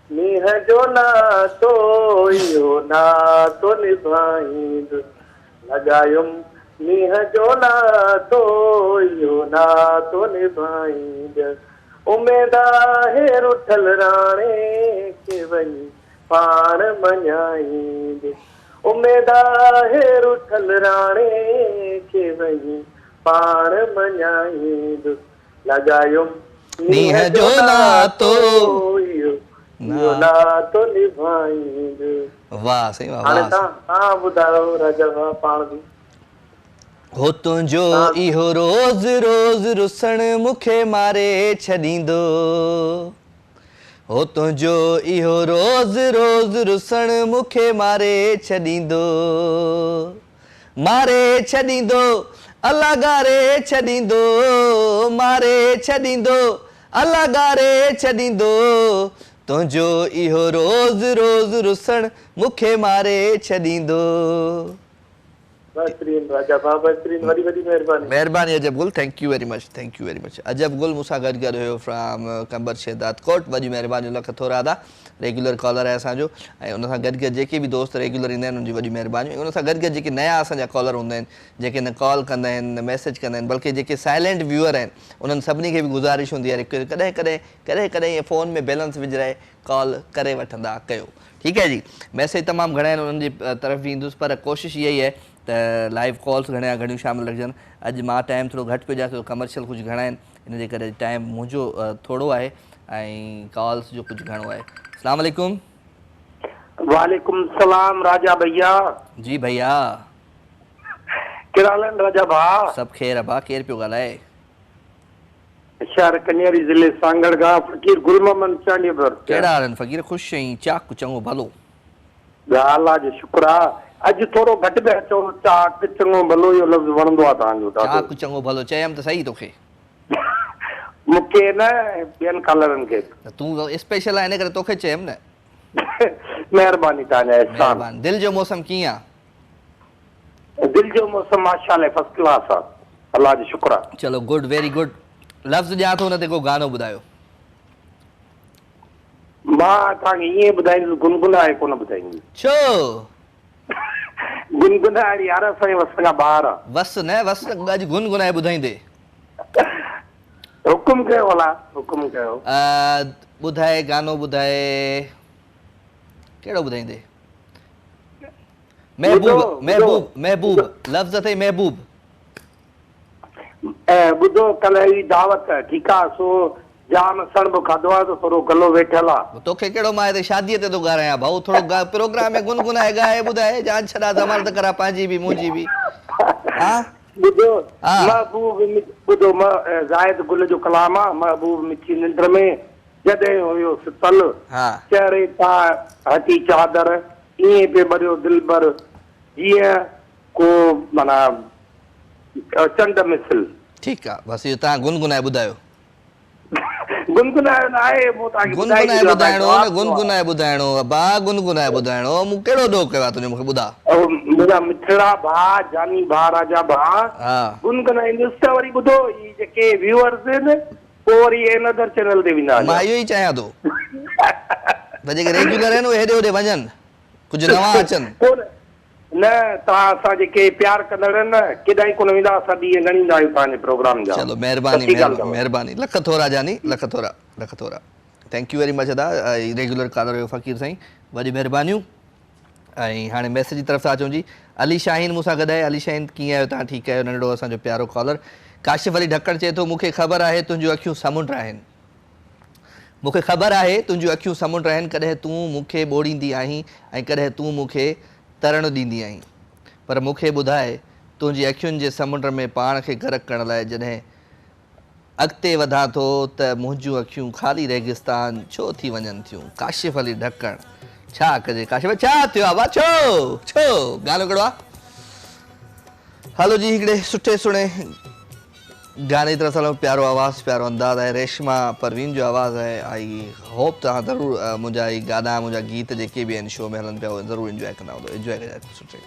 मींहं जो नातो इहो नातो निभाईंदुसि, लॻायुम मींहं जो नातो इहो नातो निभाईंदुसि, उमेद आहे रुठल राणे खे वञी पाण मञाईंदुसि, उमेद आहे रुठल राणे खे वञी पाण मञाईंदुसि, लॻायुम मींहं जो नातो नातो निभाईंदुसि। वाह सही वाह। हाणे तव्हां ॿुधायो राजा भाउ पाण बि। हो तुंहिंजो इहो रोज़ रोज़ रुसण मूंखे मारे छॾींदो, हो तुंहिंजो इहो रोज़ रोज़ रुसण मूंखे मारे छॾींदो, मारे छॾींदो अलॻारे छॾींदो, मारे छॾींदो अलॻारे छॾींदो, तुंहिंजो इहो रोज़ रोज़ रुसण मूंखे मारे छॾींदो। बहितरीन राजा भाउ, बहितरीन, वॾी वॾी महिरबानी। महिरबानी अजब गुल, thank you very much, thank you very much. अजब गुल मूंसां गॾु गॾु हुयो फ्रॉम कंबर शहदाद कोट, वॾी महिरबानी, लख थोरा अदा, रेगुलर कॉलर आहे असांजो, ऐं उन सां गॾु गॾु जेके बि दोस्त रेगुलर ईंदा आहिनि उनजी वॾी महिरबानी। उन सां गॾु गॾु जेके नया असांजा कॉलर हूंदा आहिनि, जेके न कॉल कंदा आहिनि न मैसेज कंदा आहिनि, बल्कि जेके साइलेंट व्यूअर आहिनि, उन्हनि सभिनी खे बि गुज़ारिश हूंदी आहे कॾहिं कॾहिं ईअं फ़ोन में बैलेंस विझराए कॉल करे वठंदा कयो, ठीकु है जी। मैसेज तमामु घणा आहिनि उन्हनि जी तरफ़ बि ईंदुसि, पर कोशिशि इहा ई आहे त लाइव कॉल्स घणियूं शामिल रखजनि। अॼु मां टाइम थोरो घटि पियो ॾियां, कमर्शियल कुझु घणा आहिनि, इन जे करे टाइम मुंहिंजो थोरो आहे ऐं कॉल्स जो कुझु घणो आहे। अस्सलाम वालेकुम। वालेकुम सलाम राजा भैया। जी भैया, कहिड़ा हाल आहिनि राजा भाउ? सभु ख़ैरु आहे भाउ, केरु पियो ॻाल्हाए? शहर कन्यारी ज़िले सांगड़ खां फ़कीर गुल मोहम्मद चांडी पर। कहिड़ा हाल आहिनि फ़कीर? ख़ुशि आहीं? चाक चङो भलो? अल्लाह जो शुक्र आहे। अॼु थोरो घटि पिया चओ, चाक चङो भलो इहो लफ़्ज़ वणंदो आहे तव्हांजो। चाक चङो भलो चयमि त सही तोखे? मूंखे न, ॿियनि कलरनि खे। तूं स्पेशल आहे इन करे तोखे चयमि न। महिरबानी तव्हांजा महिरबानी। दिलि जो मौसम कीअं आहे? दिलि जो मौसम माशाल्लाह फर्स्ट क्लास आहे, अल्लाह जो शुक्र आहे। चलो गुड, वेरी गुड। लफ़्ज़ ॾियां थो, हुन ते को गानो ॿुधायो। मां तव्हांखे ईअं ॿुधाईंदुसि, गुनगुनाए कोन ॿुधाईंदुसि। छो? गुनगुनाए यार असांजे वस खां ॿाहिरि आहे। वस न, वस अॼु गुनगुनाए ॿुधाईंदे। हुकुम कयो भला, हुकुम कयो। ॿुधाए गानो, ॿुधाए कहिड़ो ॿुधाईंदे? महबूब, महबूब, महबूब लफ़्ज़ अथई महबूब। ॿुधो, कल्ह ही दावत, ठीकु आहे, सो जाम सणब खाधो आहे त थोरो गलो वेठल आहे। तोखे कहिड़ो, मां हिते शादीअ ते थो ॻाल्हायां भाऊ, थोरो प्रोग्राम में गुनगुनाए ॻाए ॿुधाए, जान छॾा ज़मानत करा पंहिंजी बि मुंहिंजी बि। ॿुधो, महबूब, ॿुधो, ज़ाहिद गुल जो कलाम आहे। महबूब मिठी निंड में जॾहिं हुयो सुतल, चेहरे तां हटी चादर, ईअं पियो भरियो दिलबर, जीअं को माना चंड मिसल। ठीकु आहे, बसि इहो तव्हां गुनगुनाए ॿुधायो। गुनगुनाए न आहे, मूं तव्हांखे गुनगुनाए ॿुधाइणो न, गुनगुनाए ॿुधाइणो भाउ, गुनगुनाए ॿुधाइणो। मूं कहिड़ो ॾोह कयो आहे तुंहिंजो, मूंखे ॿुधा। मुंहिंजा मिठड़ा भाउ, जानी भाउ, राजा भाउ, गुनगुनाईंदुसि त वरी ॿुधो, ई जेके व्यूअर्स आहिनि पोइ वरी अनदर चैनल ते वेंदा। मां इहो ई चाहियां थो त जेके रेगुलर आहिनि उहे हेॾे होॾे वञनि, कुझु नवां अचनि। न, तव्हां असां जेके प्यार कंदड़ आहिनि न, केॾांहुं कोन वेंदा, असां ॾींहं ॻणींदा आहियूं तव्हांजे प्रोग्राम जा। चलो महिरबानी, महिरबानी, लख थोरा जानी, लख थोरा, लख थोरा। थैंक यू वेरी मच अदा, रेगुलर कॉलर हुयो फ़कीर साईं, वॾी महिरबानियूं। ऐं हाणे मैसेज जी तरफ़ सां अचूं जी। अली शाहीन मूंसां गॾु आहे। अली शाहीन कीअं आहियो तव्हां? ठीकु आहियो? नंढड़ो असांजो प्यारो कॉलर। काशिफ़ अली ढक्कण चए थो, मूंखे ख़बर आहे तुंहिंजूं अखियूं समुंड आहिनि, मूंखे ख़बर आहे तुंहिंजूं अखियूं समुंड आहिनि, कॾहिं तूं मूंखे ॿोड़ींदी आहीं ऐं कॾहिं तूं मूंखे तरणु ॾींदी आहीं, पर मूंखे ॿुधाए तुंहिंजी अखियुनि जे समुंड में पाण खे ग़रक़ करण लाइ जॾहिं अॻिते वधां थो त मुंहिंजूं अखियूं ख़ाली रेगिस्तान छो थी वञनि थियूं। काशिफ़ अली ढक्कण, छा कजे काशिफ़, छा थियो आहे? छो छो गानो कहिड़ो आहे? हलो जी, हिकिड़े सुठे सुहिणे गाने जी तरफ़ सां प्यारो आवाज़ु, प्यारो अंदाज़ आहे, रेशमा परवीन जो आवाज़ु आहे। आई होप तव्हां ज़रूरु मुंहिंजा ई गाना, मुंहिंजा गीत जेके बि आहिनि शो में हलनि पिया उहे ज़रूरु इंजॉय कंदा हूंदो। इंजॉय कजाए सुठे।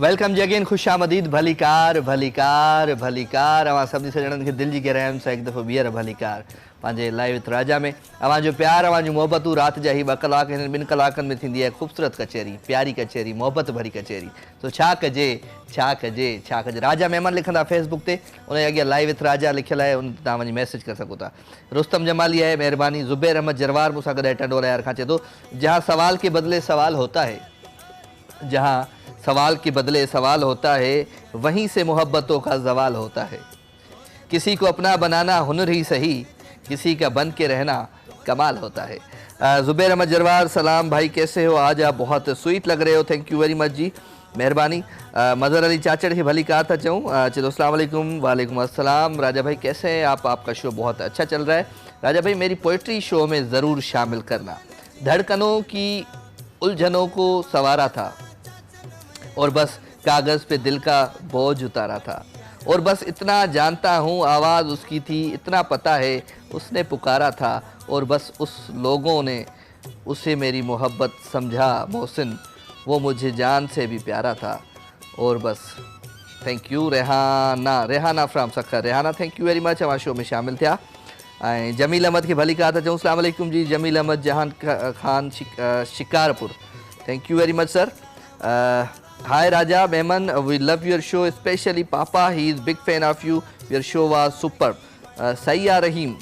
वेलकम जी अगेन, खुश आमदीद, भलीकार भलीकार भलीकार। अवां सभिनी सॼणनि खे दिलि जी गहराइयुनि सां हिकु दफ़ो ॿीहर भलीकार पंहिंजे लाइव विथ राजा में। अवां जो प्यार, अवां जूं मोहबतूं राति जा ही 2 कलाक, हिन 2 कलाकनि में थींदी आहे ख़ूबसूरत कचहरी, प्यारी कचहरी, मोहबत भरी कचहरी। तो छा कजे छा कजे छा कजे। राजा मेमन लिखंदा फेसबुक ते, उन जे अॻियां लाइव विथ राजा लिखियलु आहे, उन ते तव्हां वञी मैसेज करे सघो था। रुस्तम जमाली आहे, महिरबानी। ज़ुबैर अहमद जरवार मूंसां गॾु आहे टंडोला यार खां, चए थो जहाँ सवाल के बदले सवाल होता है, जहाँ सवाल के बदले सवाल होता है, वहीं से मोहब्बतों का जवाल होता है। किसी को अपना बनाना हुनर ही सही, किसी का बन के रहना कमाल होता है। ज़ुबैर अहमद जरवार, सलाम भाई, कैसे हो? आज आप बहुत स्वीट लग रहे हो, थैंक यू वेरी मच जी, मेहरबानी। मज़हर अली चाचड़ की भली कार था चूँ, चलो अस्सलाम वालेकुम। वालेकुम अस्सलाम। राजा भाई कैसे हैं आप? आपका शो बहुत अच्छा चल रहा है। राजा भाई मेरी पोइट्री शो में ज़रूर शामिल करना। धड़कनों की उलझनों को संवारा था और बस कागज़ पे दिल का बोझ उतारा था, और बस इतना जानता हूँ आवाज़ उसकी थी, इतना पता है उसने पुकारा था, और बस उस लोगों ने उसे मेरी मोहब्बत समझा मोहसिन, वो मुझे जान से भी प्यारा था, और बस। Thank you Rehana, Rehana from Sukkur. Rehana thank you very much, हमारे शो में शामिल थिया। ऐं जमील अहमद की भली कहा था चऊं, अस्सलाम वालेकुम जी। जमील अहमद जहान Khan Shikarpur, thank you very much sir. Hi Raja, Mehman, we love your show, especially Papa, he is big fan of you, your show was superb. Siya Rahim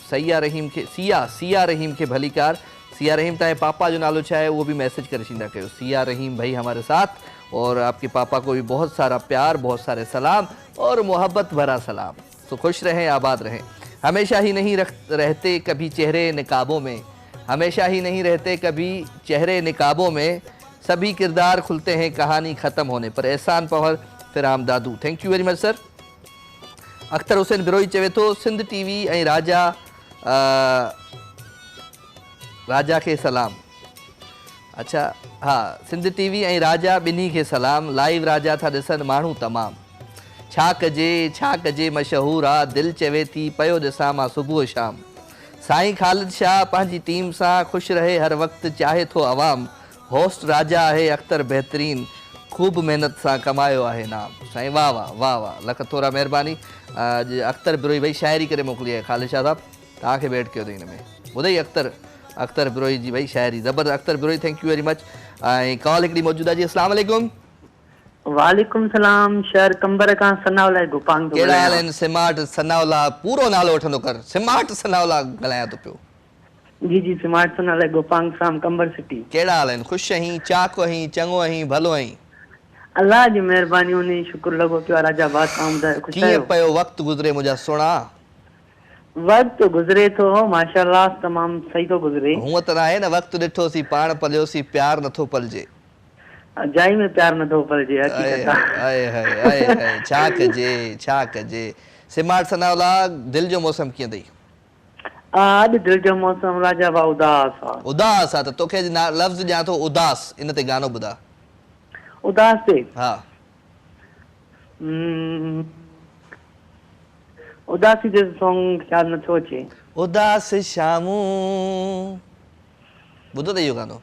के सिया रहीम के भलीकार। सिया रहीम ताए पापा जो नालो छा है वो भी मैसेज करे छींदा कयो। सिया रहीम भाई हमारे साथ, और आपके पापा को भी बहुत सारा प्यार, बहुत सारे सलाम और मोहब्बत भरा सलाम। तो खुश रहें, आबाद रहें। हमेशा ही नहीं रहते कभी चेहरे निकाबों में, हमेशा ही नहीं रहते कभी चेहरे निकाबों में, सभी किरदार खुलते हैं कहानी ख़त्म होने पर। Ehsan Pahar from Dadu, thank you very much sir. Akhtar Hussain Biroi चवे थो, सिंध टीवी ऐं राजा के सलाम। अच्छा हाँ, सिंध टीवी ऐं राजा ॿिन्ही खे सलाम। लाइव राजा था ॾिसनि माण्हू तमामु। छा कजे मशहूर आहे, दिलि चवे थी पियो ॾिसां मां सुबुह शाम। साईं ख़ालिद शाह पंहिंजी टीम सां ख़ुशि रहे हर वक़्तु चाहे थो अवाम। होस्ट राजा आहे अख्तर बहितरीन, खूब मेहनत सां कमायो आहे नाम। साईं वाह वाह वाह वाह, लख थोरा महिरबानी। अख्तर बिरोई भाई शाइरी करे मोकिली आहे ख़ालिद शाह साहब, तव्हांखे भेट कयो अथई हिन में, ॿुधई अख्तर बिरोई जी भाई शाइरी ज़बरदस्त। Akhtar Biroi thank you very much. ऐं कॉल हिकिड़ी मौजूदा जी, अस्सलाम वालेकुम। वालेकुम सलाम, शहर कंबर खां सनावला गुपांग। कहिड़ा हाल आहिनि? स्मार्ट सनावला, पूरो नालो वठंदो कर, स्मार्ट सनावला ॻाल्हायां थो पियो। जी जी, स्मार्ट सनावला गुपांग फ्रॉम कंबर सिटी। कहिड़ा हाल आहिनि? ख़ुशि आहीं, चाक आहीं, चङो आहीं, भलो आहीं? अल्लाह जी महिरबानी हुन शुक्र लॻो पियो। राजा बात आमदा खुश कीअं पियो वक़्तु गुज़रे मुंहिंजा सुहिणा? वक़्तु गुज़रे थो माशाअल्लाह, तमामु सही थो गुज़रे। हूअं त आहे न, वक़्तु ॾिठोसीं पाण पलियोसीं, प्यार नथो पलिजे। जाई में प्यार नथो पलिजे हक़ीक़त। छा कजे। स्मार्ट सनावला, दिलि जो मौसम कीअं अथई? अॼु दिलि जो मौसम राजा बा उदास आहे। उदास आहे त तोखे लफ़्ज़ ॾियां थो उदास, इन ते गानो ॿुधा। उदास ते? हा। उदासी जो सॉन्ग ख्याल नथो अचे। उदास शामूं, ॿुधो अथई इहो गानो?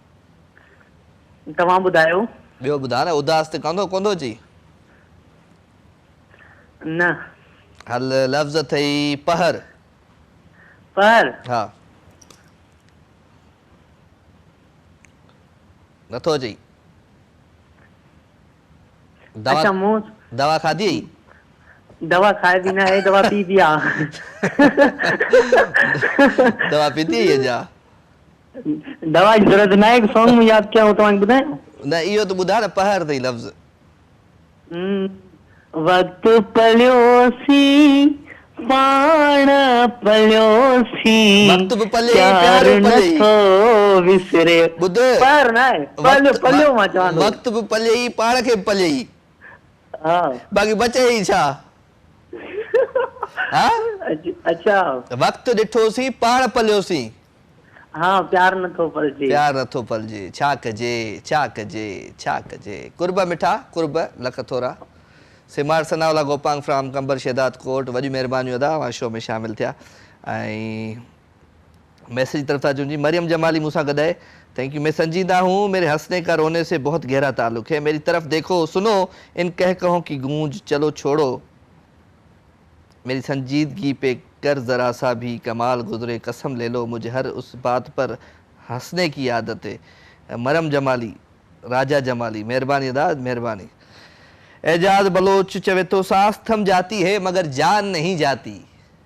तव्हां ॿुधायो। ॿियो ॿुधा न, उदास ते कोंदो अची? न। हल, लफ़्ज़ अथई पहर। पहर? हा। नथो अचई? दवा खाधी? दवा खाए भी ना है, दवा पी दिया। दवा पीती है जा? दवा की जरूरत ना है, सॉन्ग में याद क्या हो तो बुधायो न, इहो तो ॿुधा न, पहर अथई लफ़्ज़। वक्त पलियोसी पाण पलियोसी, वक्त भी पले प्यार नथो विसरे। ॿुध, पर ना है, पलियो मां चवां थो। वक्त भी पले ई, पाण खे पले ई, बाक़ी बचे ई छा? अच्छा, वक्त ॾिठोसीं पाण पलियोसीं, हाँ प्यार नथो पलिजे। छा कजे। कुर्ब मिठा, कुर्ब लख थोरा। स्मार्ट सनावला गोपांग फ्राम कंबर शहदाद कोट, वॾी महिरबानी अदा, शो में शामिल थिया। ऐं मैसेज की तरफ था जी मरियम जमाली मूसा गदाए थैंक यू। मैं संजीदा हूँ, मेरे हंसने का रोने से बहुत गहरा ताल्लुक है। मेरी तरफ देखो सुनो इन कह कहों की गूंज, चलो छोड़ो मेरी संजीदगी पे कर ज़रा सा भी कमाल गुजरे, कसम ले लो मुझे हर उस बात पर हंसने की आदत है। मरम जमाली राजा जमाली मेहरबानी अदाद मेहरबानी। एजाज बलोच चवे तो सांस थम जाती है मगर जान नहीं जाती।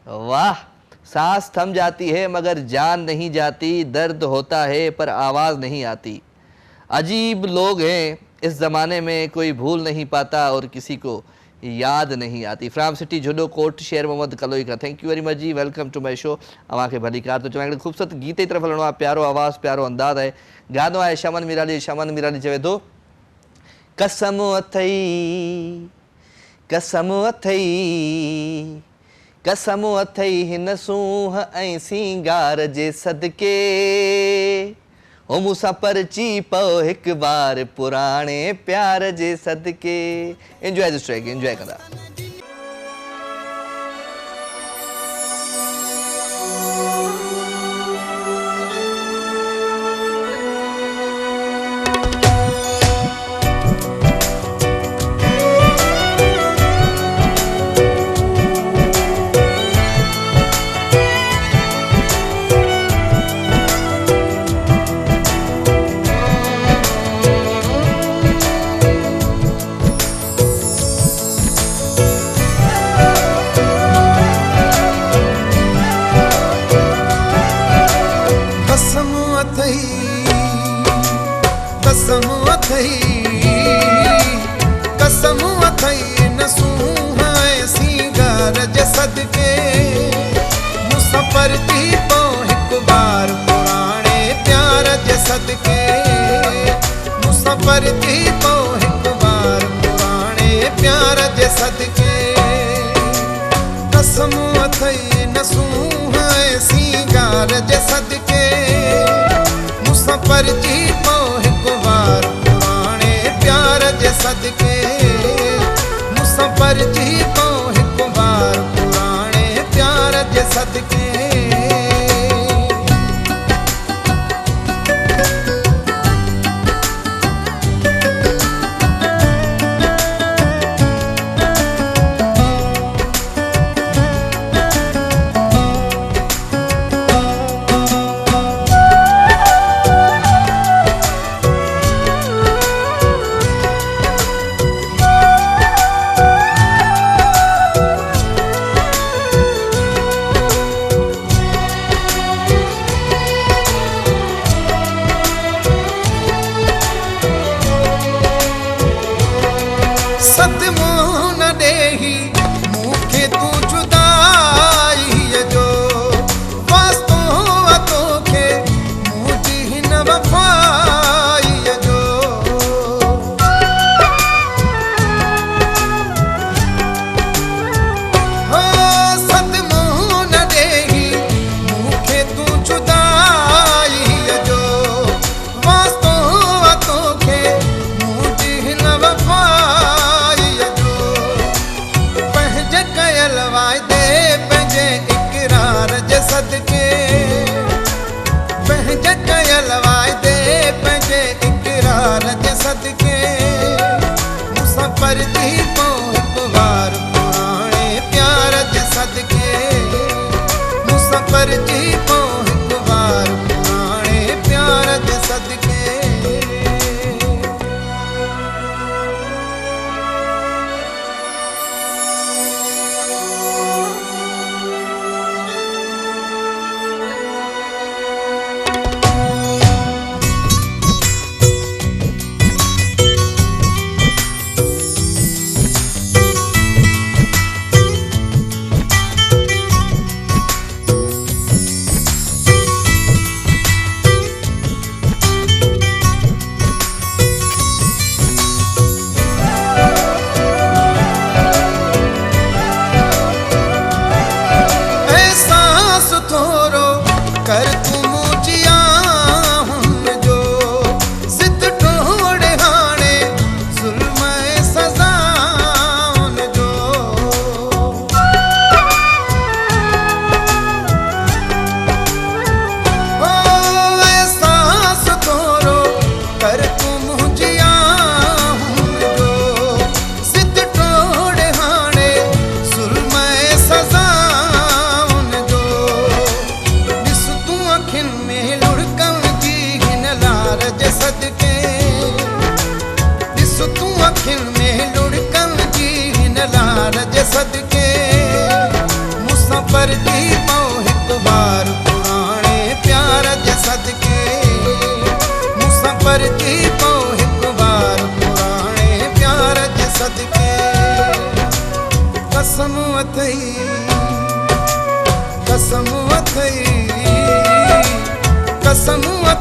वाह, सांस थम जाती है मगर जान नहीं जाती, दर्द होता है पर आवाज़ नहीं आती। अजीब लोग हैं इस ज़माने में, कोई भूल नहीं पाता और किसी को याद नहीं आती। फ्राम सिटी जुडो कोट शेर मोहम्मद कलोई का thank you very much ji, welcome to my show. अवां खे भली कार तो चवां ख़ूबसूरत गीत जी तरफ़ हलणो आहे, प्यारो आवाज़ प्यारो अंदाज़ आहे। गानो आहे शमन मिराली। शमन मिराली चवे थो कसम अथई कसम अथई कसम अथई हिन सूंह ऐं सिंगार जे सदके, ओ मूंसां परची पओ हिकु बार पुराणे प्यार जे सदके। एंजॉय दिस ट्रैक, एंजॉय कंदा। कसम अथई न सूंह ऐं सिंगार जे सदके, मूंसां परती पओ हिकु बार पुराणे प्यार जे सदके, मूंसां परती पओ हिकु बार पुराणे प्यार जे सदके। कसम अथई न सूंह ऐं सिंगार जे सदके, मूंसां परती पओ हिकु बार पुराणे प्यार जे सदके, मूंसां परती पओ हिकु बार पुराणे प्यार जे सदके। सदमो न ॾेही मूंखे तूं जुदाईअ जो, वास्तो तोखे मुंहिंजी हिन वफ़ाईअ जो। हो सदमो न ॾेही मूंखे तूं जुदाईअ जो, वास्तो तोखे मुंहिंजी हिन वफ़ाईअ सदके, पंहिंजे कयल वाइदे पंहिंजे इक़रार जे सदके, मूंसां परती पओ हिकु बार पुराणे प्यार जे सदके, मूंसां परती पओ हिकु बार पुराणे प्यार जे सदके।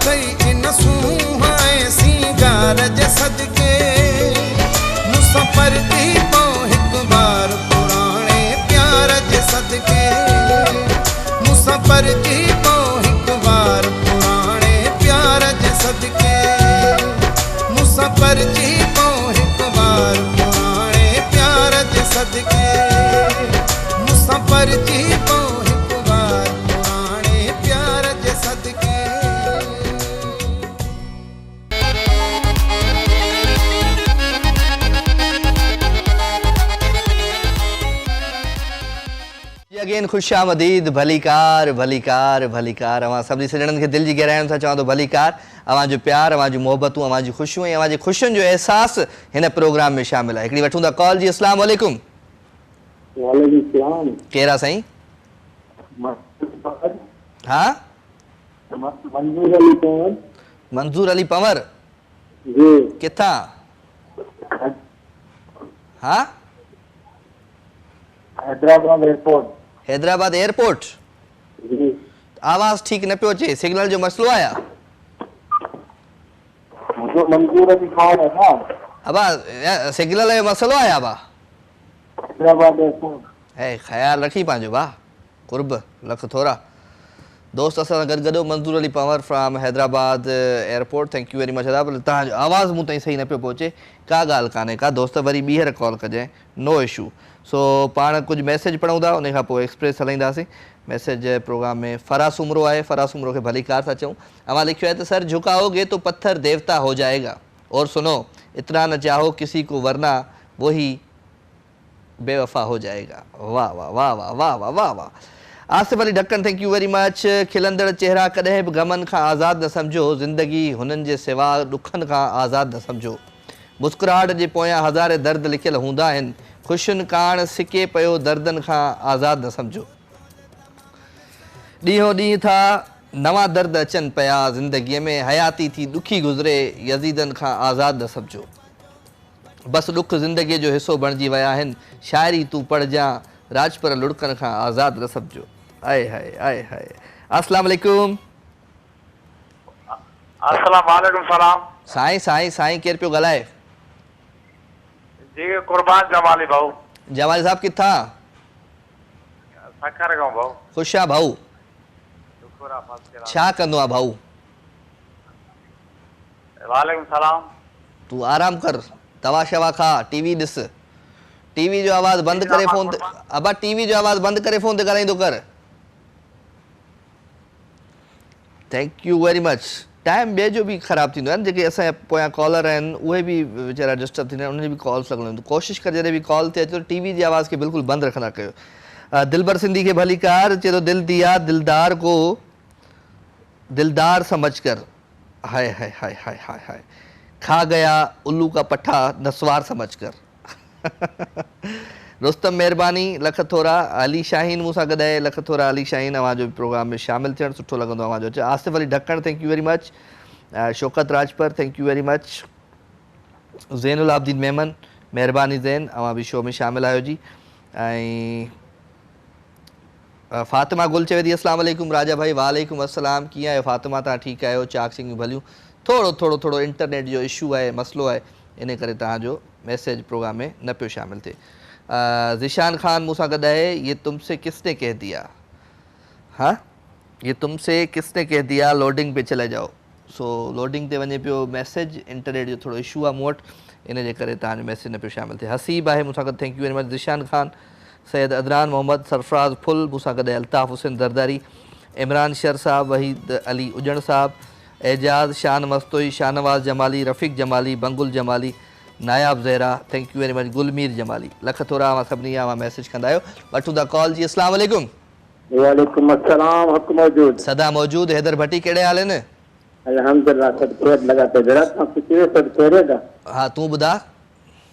सही इन सूहाए सिंगार जे सदके मुसाफिर थी पो हिक बार पुराणे प्यार जे सदके मुसाफिर थी पो हिक बार पुराणे प्यार जे सदके मुसाफिर थी पो हिक बार पुराणे प्यार जे सदके मुसाफिर थी पो हिक बार पुराणे प्यार जे सदके अगेन खुशामदीद भलीकार भलीकार भलीकार अवां सभी सजणनि खे दिल जी गहराइनि सां चवां थो भलीकार अवां जो प्यार अवां जूं मोहबतूं अवां जी ख़ुशियूं ऐं अवां जे ख़ुशियुनि जो अहसास हिन प्रोग्राम में शामिल आहे। हिकिड़ी वठूं था कॉल जी। अस्सलाम वालेकुम। वालेकुम सलाम। केरा साईं? हाँ मंजूर अली पंवर। मंजूर अली पंवर जी किथां? हाँ हैदराबाद एयरपोर्ट। हैदराबाद एयरपोर्ट। जी आवाज़ ठीक न पियो अचे, सिग्नल जो मसलो आया? जो मंजूर अली पंवर है ना अबा सिग्नल जो मसलो आया अबा? हैदराबाद एयरपोर्ट है ख्याल रखी पांजो बा कुर्ब लख थोड़ा दोस्त असां गॾु गॾो मंजूर Ali Panwar from Hyderabad airport. Thank you very much अदा। भले तव्हांजो आवाज़ मूं ताईं सही न पियो पहुचे, का ॻाल्हि कान्हे का दोस्त, वरी ॿीहर कॉल कजांइ, नो इशू। सो पाण कुछ मैसेज पढ़ूं था, उन खां पोइ एक्सप्रेस हलाईंदासीं। मैसेज प्रोग्राम में फरास उमरो आहे, फरास उमरो के भलीकार था चऊं। अवां लिखियो है तो सर झुकाओगे तो पत्थर देवता हो जाएगा, और सुनो इतना न चाहो किसी को वरना वही बेवफा हो जाएगा। वाह वाह वाह वाह वाह वाह वाह वाह। आसिफ अली ढक्कन थैंक यू वेरी मच। खिलंदड़ चेहरा कॾहिं बि गमन खां आज़ाद न समझो, ज़िंदगी हुननि जे सिवा ॾुखनि खां आज़ाद न समझो। मुस्कुराहट जे पोयां हज़ारे दर्द लिखियल हूंदा आहिनि, ख़ुशियुनि काण सिके पियो दर्दनि खां आज़ाद न समझो। ॾींहों ॾींहुं था नवां दर्द अचनि पिया ज़िंदगीअ में, हयाती थी ॾुखी गुज़रे यज़ीदनि खां आज़ाद न समझो। बसि ॾुख ज़िंदगीअ जो हिसो बणिजी विया आहिनि, शाइरी तूं पढ़जां राजपर लुड़कनि खां आज़ाद न समझो। आए हाय आए हाय। अस्सलाम वालेकुम। अस्सलाम वालेकुम सलाम। साईं साईं साईं केरु पियो ॻाल्हाए? जी कुर्बान जमाली भाऊ। जमाली साहब किथां? सखर गांव भाऊ। ख़ुश आहे भाऊ? छा कंदो आहे भाऊ? वालेकुम सलाम। तू आराम कर, दवा शवा खा, टीवी ॾिस, टीवी जो आवाज़ बंद करे फोन ते, अबा टीवी जो आवाज़ बंद करे फोन ते ॻाल्हाईंदो कर। Thank you very much. Time ॿिए जो बि ख़राबु थींदो आहे न, जेके असांजा पोयां कॉलर आहिनि उहे बि वीचारा डिस्टर्ब थींदा आहिनि, उन्हनि जी बि कॉल्स लॻंदियूं। कोशिशि कर जॾहिं बि कॉल ते अचो टीवी जी आवाज़ खे बिल्कुलु बंदि रखंदा कयो। दिलबर सिंधी खे भलीकार चए थो, दिल दिया दिलदार को दिलदार समझ कर, हाय हाय हाय हाय हाय हाय, खा गया उल्लू का पट्टा नस्वार समझ कर। रुस्तम महिरबानी लख थोरा। अली शाहीन मूंसां गॾाए, लख थोरा अली शाहीन। अवां जो प्रोग्राम में शामिल थियणु सुठो लॻंदो अवां जो। Asif Ali Dhakan thank you very much. Shaukat Rajpar thank you very much. Zainul Abideen Memon महिरबानी ज़ैन, अवां बि शो में शामिल आहियो जी। ऐं फातिमा गुल चवे थी अस्सलाम वालेकुम राजा भाई। वालेकुम अस्सलाम। कीअं आहियो फातिमा? तव्हां ठीकु आहियो? चाक सिंग भलियूं। थोरो इंटरनेट जो इशू आहे, मसलो आहे, इन करे तव्हांजो मैसेज प्रोग्राम में न पियो शामिल थिए। ज़िशान ख़ान मूंसां गॾु आहे। ये तुमसे किसने कह दिया, हाँ ये तुमसे किसने कह दिया, लोडिंग पे चले जाओ। सो लोडिंग ते वञे पियो मैसेज, इंटरनेट जो थोरो इशू आहे मूं वटि, इन जे करे तव्हांजो मैसेज न पियो शामिल थिए। हसीब आहे मूंसां गॾु thank you very much. Zeeshan Khan, Syed Adnan Mohammad, Sarfaraz फुल मूंसां गॾु, Altaf Hussain Dardari, Imran Shar sahib, Waheed Ali Ujjan sahib, Ejaz Shan Mastoi, Shahnawaz Jamali, Rafiq Jamali, Bangul Jamali, Nayab Zahra thank you very much, Gulmir Jamali लख थोरा। अवां सभिनी अवां मैसेज कंदा आहियो। वठूं था कॉल जी। अस्सलाम वालेकुम। वालेकुम अस्सलाम। हक़ मौजूद? सदा मौजूद। हैदर भट्टी कहिड़े हाल आहिनि? अल्हम्दुलिल्लाह सब खैर लगा पे। जरा सब खैरेगा? हाँ तूं ॿुधा?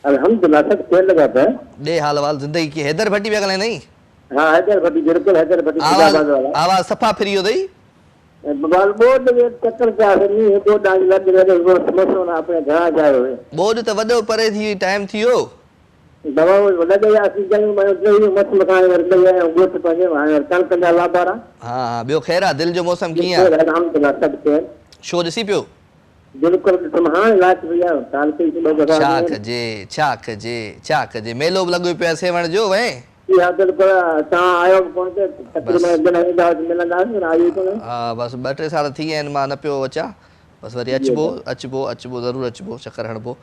अल्हम्दुलिल्लाह सब खैर लगा पे। ॾे हाल वाल ज़िंदगी की। हैदर भट्टी पिया ॻाल्हाए नहीं? हाँ हैदर भट्टी, बिल्कुल हैदर भट्टी। आवाज़ सफ़ा फिरी वियो अथई। बोर्ड चक्कर क्या नहीं दो डांग लग रहे वो समझो ना अपने घर जायो है। बोर्ड त वॾो परे थी टाइम थियो। दवा लगे या सीजन में जो मत मकान वर लगे गोत पंजे हां कल कंदा लाबारा। हां ॿियो खैर आहे? दिल जो मौसम कीअं आहे? अल्हम्दुलिल्लाह सब खैर। शो ॾिसी पियो? बिल्कुलु ॾिठुमि, हाणे लास्ट भैया ताल कई ॿ दफ़ा। छा कजे मेलो बि लॻो पियो आहे सेवण जो वए। हा बिल्कुलु, तव्हां आयो बि कोन ते, मिलंदासीं, आयो कोन। हा बसि 2-3 साल थी विया आहिनि मां न पियो अचां, बसि वरी अचिबो ज़रूरु अचिबो, चकर हणिबो।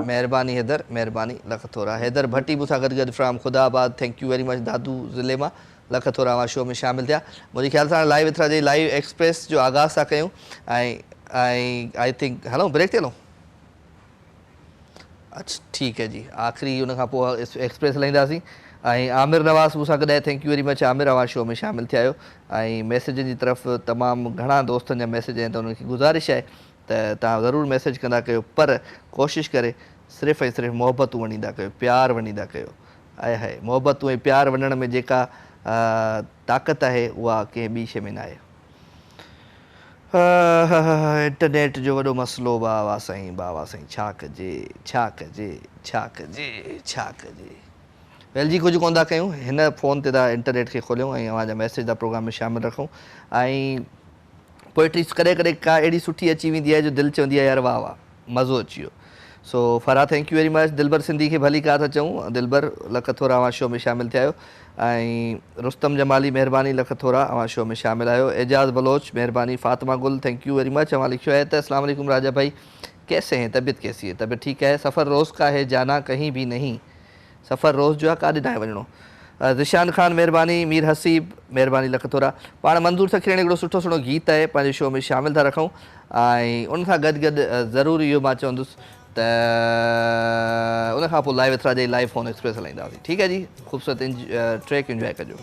महिरबानी हैदर, महिरबानी, लख थोरा। हैदर भट्टी मूंसां गॾु from Khudabad, thank you very much Dadu ज़िले मां, लख थोरा मां शो में शामिल थिया। मुंहिंजे ख़्याल सां लाइव एतिरा जे लाइव एक्सप्रेस जो आगाज़ था कयूं ऐं आई थिंक हलो ब्रेक ते हलूं। अच्छा ठीकु है जी, आख़िरी उन खां पोइ एक्सप्रेस हलाईंदासीं। ऐं आमिर नवाज़ मूंसां गॾु आहे, thank you very much Aamir, अवां शो में शामिल थिया आहियो। ऐं मैसेज जी तरफ़ तमामु घणा दोस्तनि जा मैसेज आहिनि, त उन्हनि खे गुज़ारिश आहे त तव्हां ज़रूरु मैसेज कंदा कयो, पर कोशिशि करे सिर्फ़ु ऐं सिर्फ़ु मोहबतूं वंडींदा कयो, प्यार वंडींदा कयो। आहे मोहबतूं ऐं प्यार वंडण में जेका ताक़त आहे उहा कंहिं ॿी शइ में न आहे। इंटरनेट जो वॾो मसइलो बाबा साईं, छा कजे। वेल जी कुझु कोन था कयूं, हिन फ़ोन ते था इंटरनेट खे खोलियूं ऐं अव्हांजा मैसेज था प्रोग्राम में शामिलु रखूं। ऐं पोइट्री कॾहिं कॾहिं का अहिड़ी सुठी अची वेंदी आहे जो दिलि चवंदी आहे यार वाह वाह मज़ो अची वियो। So Farah thank you very much. Dilbar Sindhi खे भली का था चऊं, दिलबर लख थोरा अव्हां शो में शामिलु थिया आहियो। ऐं रुस्तम जमाली महिरबानी, लख थोरा अव्हां शो में शामिलु आहियो। एजाज़ बलोच महिरबानी। फातिमा गुल थैंक यू वेरी मच, अव्हां लिखियो आहे त अस्सलाम वालेकुम राजा भाई, कैसे हैं, तबीयत कैसी है? तबीयत ठीक है। सफ़र रोज़ का है, जाना कहीं भी नहीं, सफ़र रोज़ जो आहे, काॾे नाहे वञिणो। ज़िशान ख़ान महिरबानी। मीर हसीब महिरबानी, लख थोरा। पाण मंज़ूर सखीरणी हिकिड़ो सुठो सुठो गीत आहे पंहिंजे शो में शामिलु था रखूं ऐं उन सां गॾु गॾु ज़रूरु इहो मां चवंदुसि त उन खां पोइ लाइव एतिरा जे लाइव फ़ोन एक्सप्रेस हलाईंदासीं। ठीकु आहे जी, ख़ूबसूरत ट्रैक इंजॉय कजो।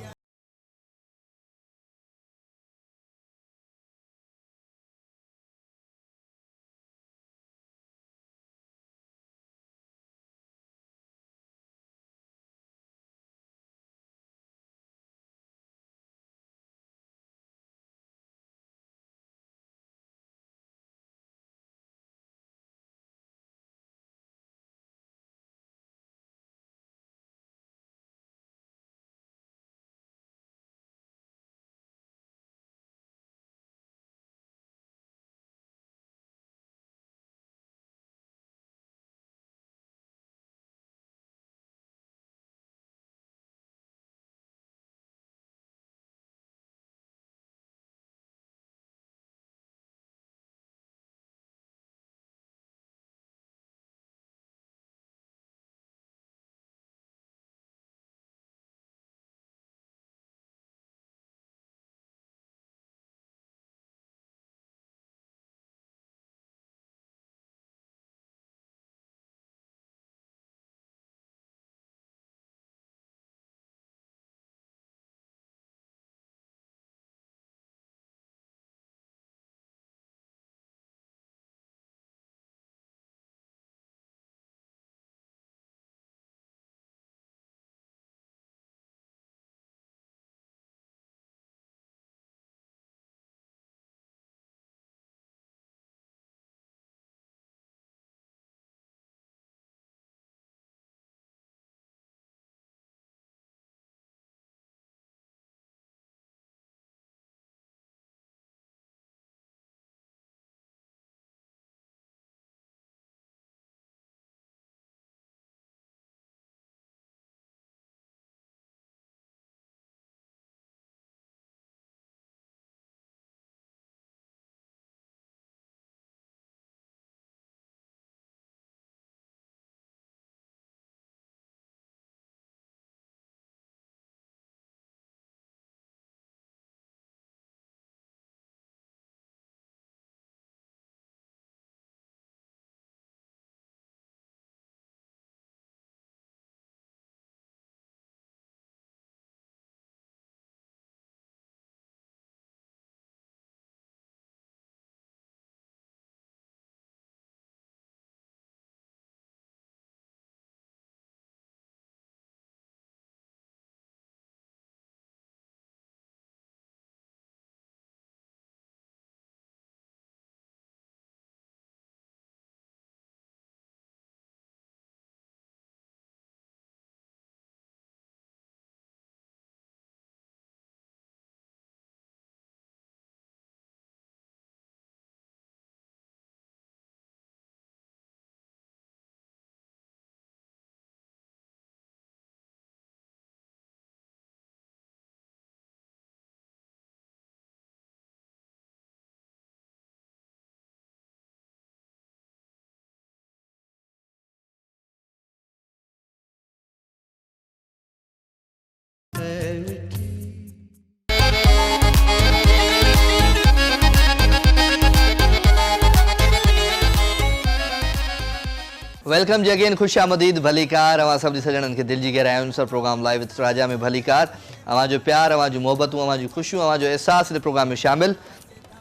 वेलकम जी अगेन, खुश आमदीद भलीकार। अवां सभी सजणनि खे दिल जी गहराइयुनि सां प्रोग्राम लाइव विथ राजा में भलीकार। अवां जो प्यार, अवां जो मोहब्बतूं, अवां जी ख़ुशियूं, अवां जो एहसास इन प्रोग्राम में शामिल।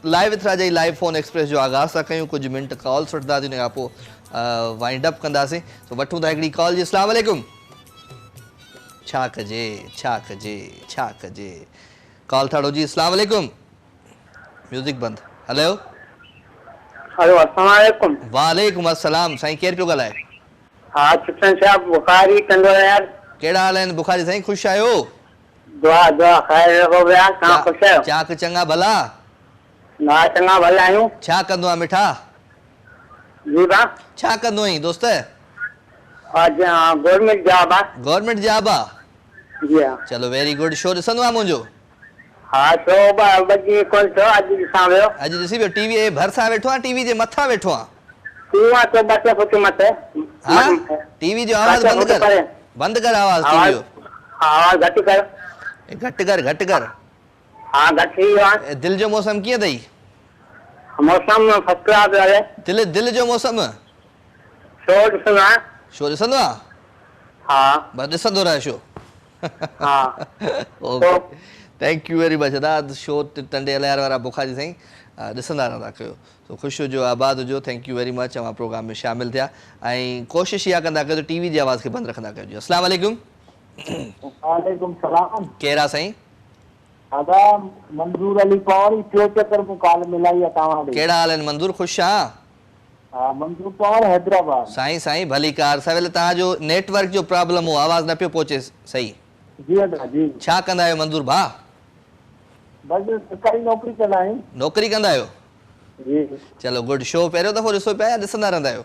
Live with Raja live phone express जो आगाज़ था कयूं। कुछ मिनट कॉल्स वठंदासीं, उन खां पोइ वाइंड अप कंदासीं। तो वठूं था हिकिड़ी कॉल जी। अस्सलाम वालेकुम। छा कजे छा कजे छा कजे। कॉल थाड़ो जी। अस्सलाम वालेकुम। म्यूज़िक बंद। हेलो हेलो अस्सलाम वालेकुम। वालेकुम अस्सलाम। साईं केरु पियो ॻाल्हाए? हा चिकन साहब बुखारी कंदो यार। कहिड़ा हाल आहिनि बुखारी साईं? ख़ुशि आहियो? दुआ दुआ ख़ैर रखो पिया। तव्हां ख़ुशि आहियो? चाक चङा भला? ना चङा भला आहियूं। छा कंदो आहे मिठा? जी भाउ छा कंदो आहीं दोस्त? गवर्नमेंट जॉब आहे। गवर्नमेंट जॉब आहे? जी हा। चलो वेरी गुड। शो ॾिसंदो आहे मुंहिंजो? हा शो बजी कोन थियो, अॼु ॾिसां वियो। अॼु ॾिसी वियो? टीवी जे भरिसां वेठो आहे, टीवी जे मथां वेठो आहे? तूं तो बस फुट मथे। हाँ टीवी जो आवाज़ बंद कर, बंद कर आवाज़ टीवी जो। आवाज़ घटि कर। घटि कर घटि कर। हाँ घटि थी वियो आहे। दिल जो मौसम कीअं अथई? मौसम फर्स्ट क्लास आहे। दिल जो मौसम? शो ॾिसंदो आहे। शो ॾिसंदो आहे? हाँ बस ॾिसंदो रहे शो। हाँ okay thank you very much. अदा शो टंडे हलाइण वारा बुखारी साईं ॾिसंदा रहंदा कयो। तो ख़ुशि हुजो, आबाद हुजो। Thank you very much. अवां प्रोग्राम में शामिल थिया ऐं कोशिशि इहा कंदा कयो त टीवी जी आवाज़ खे बंदि रखंदा कयो जी। अस्सलाम वालेकुम। वालेकुम सलाम। केरा साईं? दादा मंजूर अली पवार टियों चक्कर में कॉल मिलाई है तव्हां ॾे। कहिड़ा हाल आहिनि मंजूर? ख़ुशि आहियां। हा मंजूर पवार हैदराबाद। साईं साईं भली कार। सवेल तव्हांजो नेटवर्क जो प्रॉब्लम हो, आवाज़ न पियो पहुचे सही। जी दादा जी। छा कंदा आहियो मंजूर भाउ? बस सरकारी नौकरी कंदा आहियूं। नौकरी कंदा आहियो? जी। चलो गुड। शो पहिरियों दफ़ो ॾिसो पिया या ॾिसंदा रहंदा आहियो?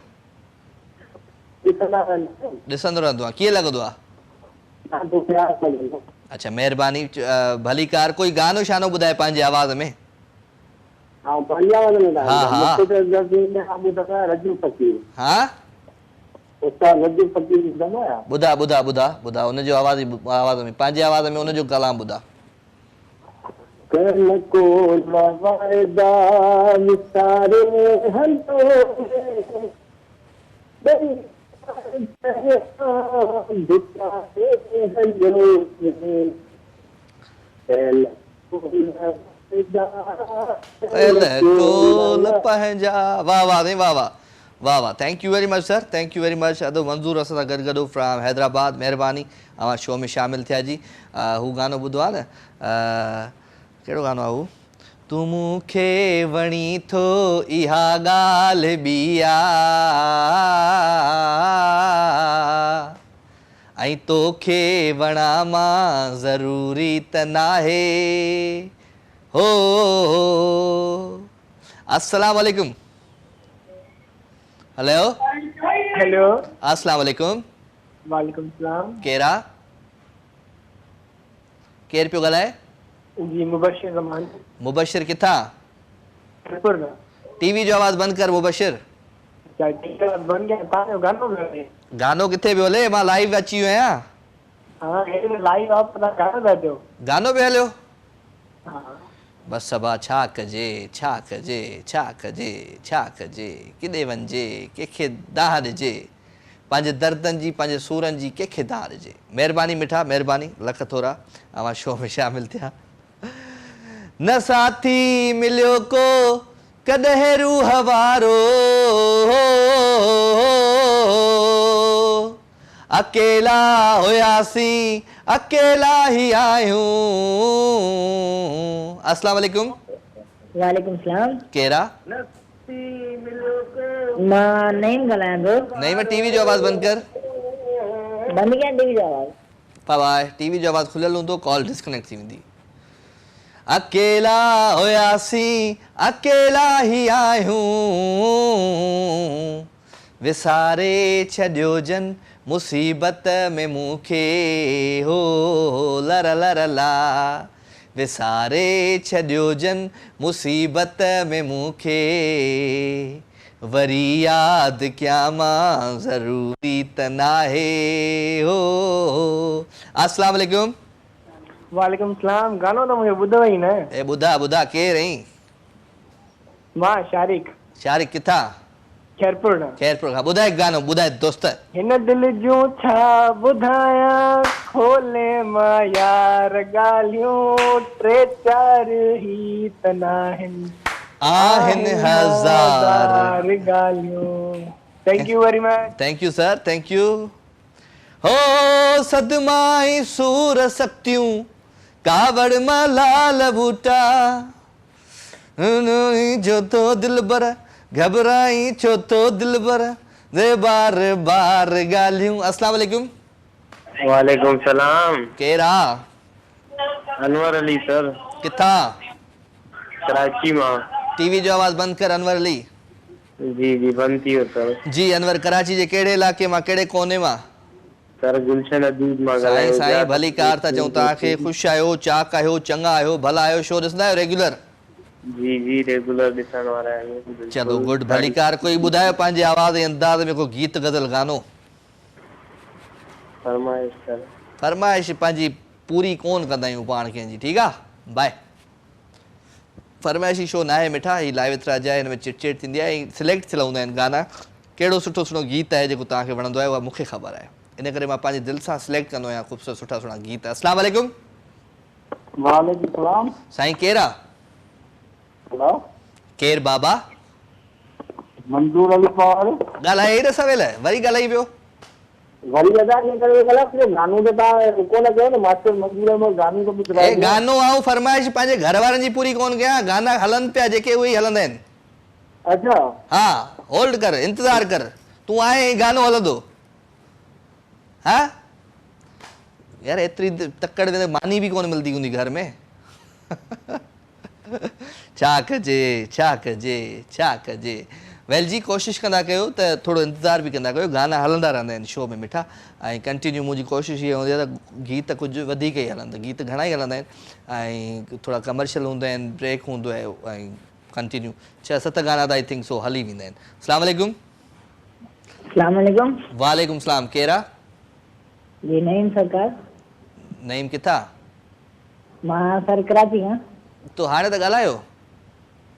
ॾिसंदो रहंदो आहे। कीअं लॻंदो आहे? अच्छा महिरबानी। भली कार। कोई गानो शानो ॿुधाए पंहिंजे आवाज़ में। हाँ बढ़िया वाला हाँ हाँ रजू फकीर। हाँ उस्ताद रजू फकीर ॿुधाया। ॿुधा ॿुधा ॿुधा ॿुधा उनजो आवाज़ में पंहिंजे आवाज़ में उनजो कलाम ॿुधा। कल को वायदा निसारे हंतो वाह वाह नहीं वाह वाह वाह वाह। Thank you very much sir, thank you very much. अदो मंजूर असां सां गॾु गॾु फ्रॉम हैदराबाद। महिरबानी अवां शो में शामिल थिया जी। हू गानो ॿुधो आहे न, कहिड़ो गानो आहे हू? तूं मूंखे वणी थो इहा ॻाल्हि ॿी आहे ऐं तोखे वणा मां ज़रूरी त नाहे हो। अस्सलाम वालेकुम। हेलो हेलो अस्सलाम वालेकुम। वालेकुम सलाम। केरा केरु पियो ॻाल्हाए? जी मुबशिर रहमान। मुबशिर किथां? टीवी जो आवाज़ बंद कर मुबशिर। बन गया तव्हांजो गानो पियो। गानो किथे पियो हले? मां लाइव अची वियो आहियां। हाँ लाइव आप गानो पियो। गानो पियो हलियो? हाँ बस सबा छा कजे छा कजे छा कजे छा कजे किथे वञिजे कंहिंखे दाह ॾिजे पंहिंजे दर्दनि जी पंहिंजे सूरनि जी कंहिंखे दाह ॾिजे। महिरबानी मिठा महिरबानी लख थोरा। अवां शो में शामिल थिया। न साथी मिलियो को कॾहिं रूह वारो अकेला हुयासीं अकेला ही आहियूं। अस्सलाम वालेकुम। वालेकुम सलाम। केरा? मां नईम ॻाल्हायां थो। नहीं मैं टीवी जो आवाज़ बंद कर। बंद कयां टीवी जो आवाज़? पावा टीवी जो आवाज़ खुलियल हूंदो कॉल डिस्कनेक्ट थी वेंदी। अकेला हुयासीं अकेला ही आहियूं विसारे छॾियो जन मुसीबत में मूंखे हो लर लर ला विसारे छॾियो जन मुसीबत में मूंखे वरी यादि कयां मां ज़रूरी त नाहे हो। अस्सलाम वालेकुम। वालेकुम सलाम। गानो तो मुझे ॿुधो ई न। ए ॿुधा ॿुधा केरु आहीं? मां शारिक। शारिक किथां? खैरपुर खां ॿुधाए गानो ॿुधाए दोस्त हिन दिल जूं छा ॿुधायां खोले मां यार ॻाल्हियूं टे चार ही त नाहिनि आहिनि हज़ार ॻाल्हियूं thank you very much thank U sir thank U हो सदमाई सूर सक्तियूं कावड़ मां लाल बूटा जो तो दिल बर घबराई छो तो दिल बर दे बार बार ॻाल्हियूं अस्सलाम वालेकुम वालेकुम सलाम केरा अनवर अली सर किथां कराची मां टीवी जो आवाज बंद कर अनवर अली जी जी बंद थी वियो सर जी अनवर कराची जे कहिड़े इलाइक़े मां कहिड़े कोने मां सर गुलशन अदीब मां साईं साईं भली कार था चऊं तव्हांखे ख़ुशि आहियो चाक आहियो चङा आहियो भला आहियो शो ॾिसंदा आहियो रेगुलर जी जी रेगुलर ॾिसण वारा आहियूं चलो गुड भली कार कोई ॿुधायो पंहिंजे आवाज़ ऐं अंदाज़ में को गीत गज़ल गानो फरमाइश सर फरमाइश पंहिंजी पूरी कोन कंदा आहियूं पाण कंहिंजी ठीकु आहे बाय फरमाइशी शो न आहे मिठा ही लाइव विथ राजा हिन में चिट थींदी आहे ऐं सिलेक्ट थियल हूंदा आहिनि गाना कहिड़ो सुठो सुठो गीत आहे जेको तव्हांखे वणंदो आहे उहा मूंखे ख़बर आहे इन करे मां पंहिंजे दिलि सां सिलेक्ट कंदो आहियां ख़ूबसूरत सुठा सुठा गीत अस्सलाम वालेकुम वालेकुम सलाम साईं केरु आहे हेलो केरु बाबा मंजूर अली पवार ॻाल्हाए ई न सवेल वरी ॻाल्हाई पियो वरी लॻा के करे गलत से गानो तो ता रुको न कयो न मास्टर मंजूर में गानो तो ॿुधायो ए गानो आऊं फरमाइश पंहिंजे घर वारनि जी पूरी कोन कयां गाना हलनि पिया जेके उहे ई हलंदा आहिनि अच्छा हा होल्ड कर इंतज़ार कर तूं आए गानो हलंदो हाँ यार एतिरी तकड़ में मानी भी कोन मिलती हूंदी घर में छा कजे वेल जी कोशिश कंदा कयो त थोड़ो इंतज़ार भी कंदा कयो गाना हलंदा रहंदा आहिनि शो में मिठा ऐं कंटिन्यू मुंहिंजी कोशिशि इहा हूंदी आहे त गीत कुझु वधीक ई हलंदा गीत घणा ई हलंदा आहिनि ऐं थोड़ा कमर्शियल हूंदा आहिनि ब्रेक हूंदो आहे ऐं कंटिन्यू 6-7 गाना त आई थिंक सो हली वेंदा आहिनि अस्सलाम वालेकुम अस्सलाम वालेकुम वालेकुम सलाम केरा जी नईम सरकार नईम किथां मां सर कराची हां तो हाणे त ॻाल्हायो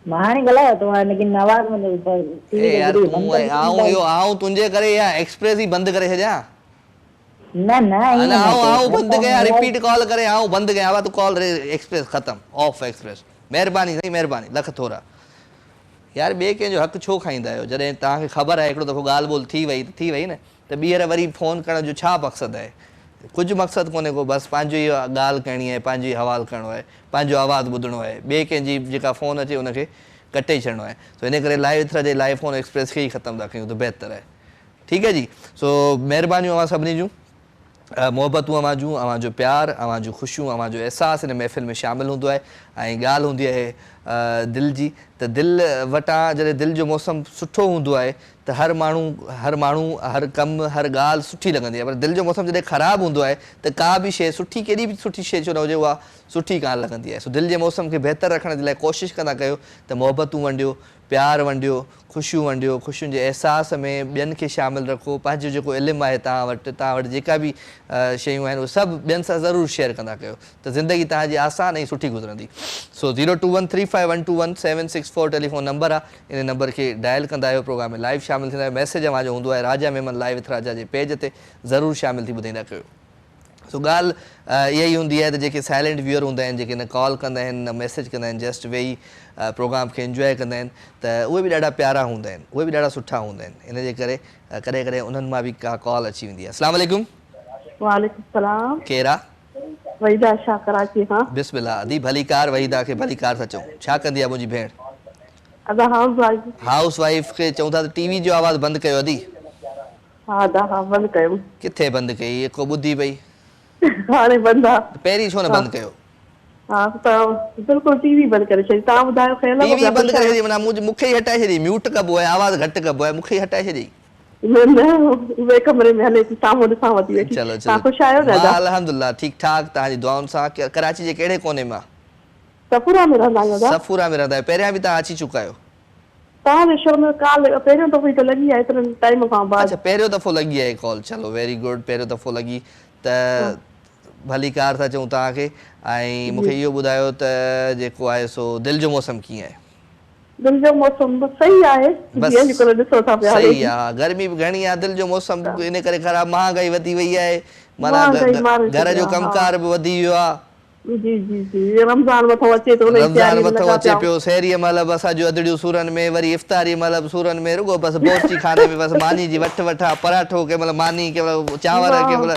मां हाणे ॻाल्हायो तो लेकिन आवाज़ मुंहिंजो ए यार तूं आऊं तुंहिंजे करे या एक्सप्रेस ही बंद करे छॾियां न न आऊं बंद कयां रिपीट कॉल करे आऊं बंद कयां वा तूं कॉल एक्सप्रेस खत्म ऑफ एक्सप्रेस महिरबानी साईं महिरबानी लख थोरा यार ॿिए कंहिंजो हक़ छो खाईंदा आहियो जॾहिं तव्हांखे ख़बर आहे हिकिड़ो दफ़ो ॻाल्हि ॿोल थी वई न त ॿीहर वरी फ़ोन करण जो छा मक़सदु आहे कुझु मक़सदु कोन्हे को बसि पंहिंजो ई ॻाल्हि करणी आहे पंहिंजो ई हवालु करिणो आहे पंहिंजो आवाज़ु ॿुधणो आहे ॿिए कंहिंजी जेका फ़ोन अचे उनखे कटे ई छॾिणो आहे सो इन करे live with J live phone express खे ई ख़तमु था कयूं त बहितर आहे ठीकु आहे जी सो महिरबानियूं अवां सभिनी जूं मोहबतूं अवां जूं अवां जो प्यारु अवां जूं ख़ुशियूं अवां जो अहसासु हिन महफ़िल में शामिलु हूंदो आहे ऐं ॻाल्हि हूंदी आहे दिलि जी त दिलि वटां जॾहिं दिलि जो मौसम सुठो हूंदो आहे त हर माण्हू हर कमु हर ॻाल्हि सुठी लॻंदी आहे पर दिलि जो मौसम जॾहिं ख़राबु हूंदो आहे त का बि शइ सुठी केॾी बि सुठी शइ छो न हुजे उहा सुठी कान लॻंदी आहे सो दिलि जे मौसम खे बहितर रखण जे लाइ कोशिशि कंदा कयो त मोहबतूं वंडियो प्यारु वंडियो ख़ुशियूं वंडियो ख़ुशियुनि जे अहसास में ॿियनि खे शामिलु रखो पंहिंजो जेको इल्मु आहे तव्हां वटि जेका बि शयूं आहिनि उहे सभु ॿियनि सां ज़रूरु शेयर कंदा कयो त ज़िंदगी तव्हांजी आसान ऐं सुठी गुज़रंदी सो 02135121764 टेलीफोन नंबर आहे इन नंबर खे डायल कंदा आहियो प्रोग्राम में लाइव शामिलु थींदा आहियो मैसेज अवांजो हूंदो आहे राजा मेमन लाइव विथ राजा जे पेज ते ज़रूरु शामिलु थी ॿुधाईंदा कयो सो ॻाल्हि इहा ई हूंदी आहे त जेके साइलेंट व्यूअर हूंदा आहिनि जेके न कॉल कंदा आहिनि न मैसेज कंदा आहिनि जस्ट वेही प्रोग्राम खे इंजॉय कंदा आहिनि त उहे बि ॾाढा प्यारा हूंदा आहिनि उहे बि ॾाढा सुठा हूंदा आहिनि इन जे करे कॾहिं कॾहिं उन्हनि मां बि का कॉल अची वेंदी आहे अस्सलाम वालेकुम वालेकुम सलाम केरा वहीदा शाह कराची हां बिस्मिल्लाह अदी भली कार वहीदा खे भली कार था चऊं छा कंदी आहे मुंहिंजी भेण अदा हाउस वाइफ खे चऊं था त टीवी जो आवाज़ बंदि कयो अदी हा बंदि कयो किथे बंदि कई को ॿुधी पई हाणे बंदि आहे पहिरीं छो न बंदि कयो हा त बिल्कुलु टीवी बंदि करे छॾी तव्हां ॿुधायो टीवी बंदि करे छॾी माना मूंखे ई हटाए छॾी म्यूट कबो आहे आवाज़ घटि कबो आहे मूंखे ई हटाए छॾी उहे कमरे में हले थी साम्हूं ॾिसां वधी वेठी चलो तव्हां ख़ुशि आहियो न अल्हम्दुलिल्लाह ठीकु ठाक तव्हांजी दुआउनि सां कराची जे कहिड़े कोने मां सफूरा में रहंदा आहियो सफूरा में रहंदा आहियो पहिरियां बि तव्हां अची चुका आहियो तव्हांजे शो में कॉल पहिरियों दफ़ो ई त लॻी आहे एतिरे टाइम खां बाद अच्छा पहिरियों दफ़ो लॻी आहे कॉल चलो वेरी गुड पहिरियों दफ़ो लॻी त भली कार था चऊं तव्हांखे ऐं मूंखे इहो ॿुधायो त जेको आहे सो दिलि जो मौसम कीअं आहे दिल जो मौसम सही आहे बस जीअं अॼुकल्ह ॾिसो था पिया सही आहे गर्मी बि घणी आहे दिलि जो मौसम इन करे ख़राब महांगाई वधी वई आहे माना महांगाई मारे घर जो छॾियो, कमकार बि वधी वियो आहे जी जी जी रमज़ान मथो अचे थो रमज़ान मथो अचे पियो सहरीअ महिल बि असांजो अदड़ियूं सूरनि में वरी इफ़्तारी महिल बि सूरनि में रुगो बसि बोरची खाने में बसि मानी जी वठ वठा पराठो कंहिं महिल मानी कंहिं महिल चांवर कंहिं महिल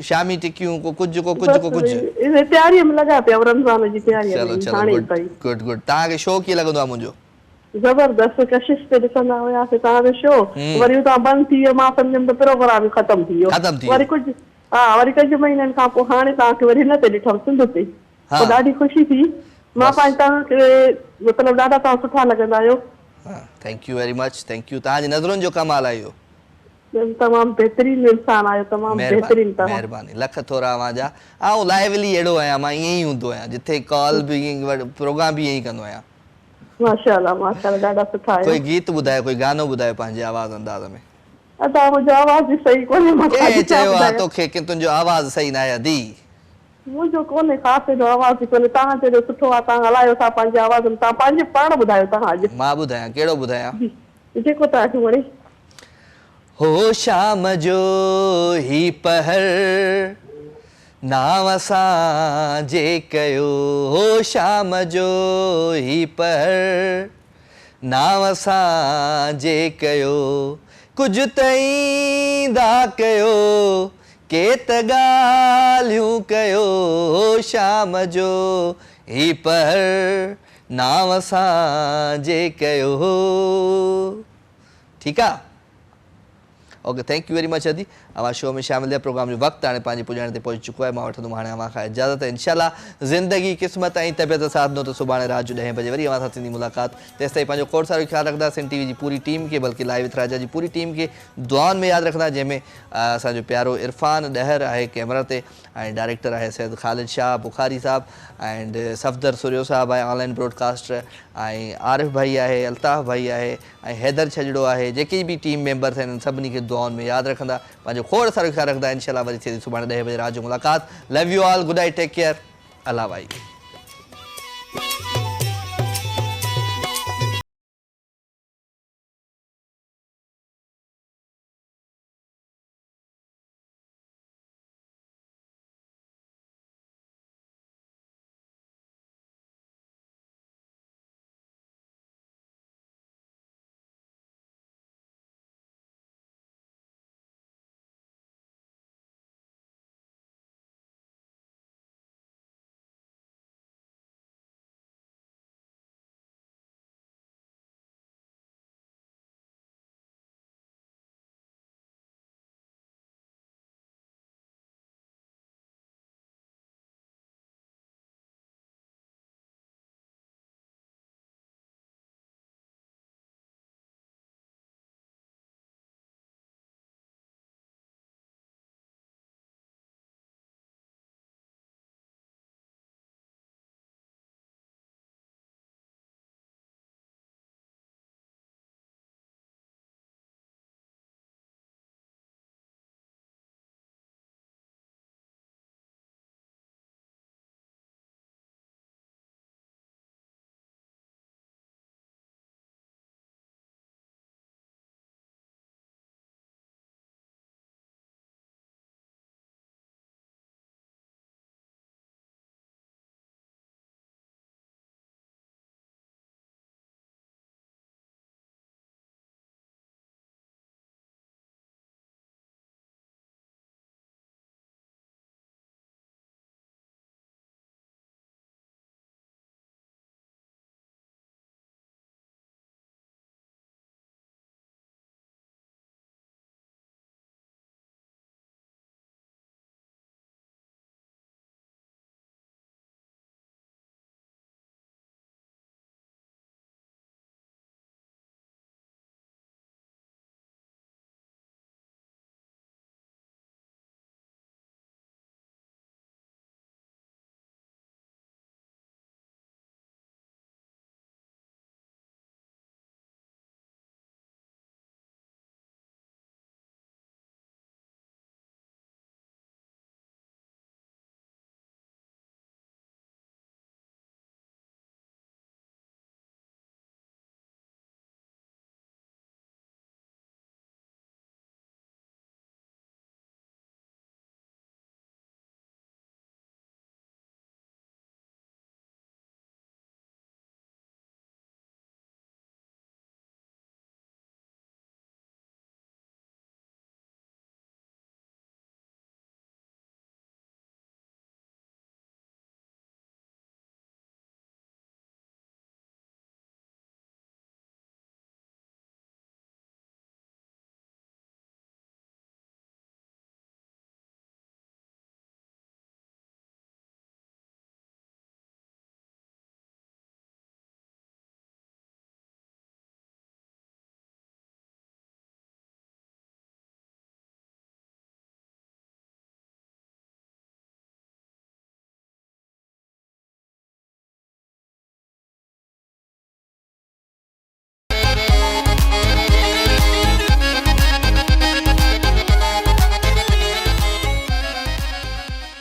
शामी टिकियूं को कुझु को कुझु को कुझु इन तयारीअ में लॻा पिया रमज़ान जी तयारीअ चलो में चलो हाणे गुड ताईं गुड गुड तव्हांखे शो कीअं लॻंदो आहे मुंहिंजो ज़बरदस्त कशिश ते ॾिसंदा हुयासीं तव्हांजो शो वरी उतां बंदि थी वियो मां सम्झमि त प्रोग्राम ई ख़तम थी वियो वरी कुझु हा वरी कुझु महीननि खां पोइ हाणे तव्हांखे वरी हिन ते ॾिठमि सिंध ते पोइ ॾाढी ख़ुशी थी मां पंहिंजे तव्हांखे मतिलबु ॾाढा तव्हां सुठा लॻंदा आहियो thank you very much thank U तव्हांजी नज़रुनि जो कमाल आहे इहो तमामु बहितरीन इंसान आहियो तमामु बहितरीन तव्हां महिरबानी लख थोरा मुंहिंजा ऐं लाइवली अहिड़ो आहियां मां ईअं ई हूंदो आहियां जिथे कॉल बि प्रोग्राम बि ईअं ई कंदो आहियां माशाअल्लाह माशाअल्लाह ॾाढा सुठा आहियो कोई गीत ॿुधायो कोई गानो ॿुधायो पंहिंजे आवाज़ अंदाज़ में तव्हां मुंहिंजो आवाज़ बि सही कोन्हे मां कंहिं चयो आहे तोखे की तुंहिंजो आवाज़ सही न आहे दी मुंहिंजो कोन्हे ख़ासि एॾो आवाज़ कोन्हे तव्हां जहिड़ो सुठो आहे तव्हां हलायो था पंहिंजे आवाज़ में तव्हां पंहिंजे पाण ॿुधायो तव्हां अॼु मां ॿुधायां कहिड़ो ॿुधायां जेको तव्हांखे वणे हो शाम जो ही पहर नाम असांजे कयो हो शाम जो ही पहर नाम असांजे कयो कुझु तईंदा कयो के त ॻाल्हियूं कयो हो शाम जो ही पहर नाम असांजे कयो ठीकु आहे okay thank you very much अदी अवां शो में शामिल थिया प्रोग्राम जो वक़्तु हाणे पंहिंजे पुॼाइण ते पहुची चुको आहे मां वठंदुमि हाणे अवां खां इजाज़त इंशाल्लाह ज़िंदगी क़िस्मत ऐं तबियत साथ ॾिनो त सुभाणे राति जो 10 बजे वरी अवां सां थींदी मुलाक़ात तेसि ताईं पंहिंजो खोड़ सारो ख़्यालु रखंदासीं टीवी जी पूरी टीम खे बल्कि लाइव विथ राजा जी पूरी टीम खे दुआनि में यादि रखंदा जंहिंमें असांजो प्यारो इरफान ॾहर आहे कैमरा ते ऐं डायरेक्टर आहे सैयद ख़ालिद शाह बुखारी साहब एंड सफ़दर सुरियो साहब आहे ऑनलाइन ब्रॉडकास्टर ऐं आरिफ़ भाई आहे अल्ताफ़ भाई आहे ऐं हैदर छजड़ो आहे जेके बि टीम मेंबर्स आहिनि सभिनी खे दुआनि में यादि रखंदा पंहिंजो खोड़ सारो ख़्यालु रखंदा इंशाल्लाह वरी थिए सुभाणे 10 बजे राति जो मुलाक़ात love you all good night take care Allah भाई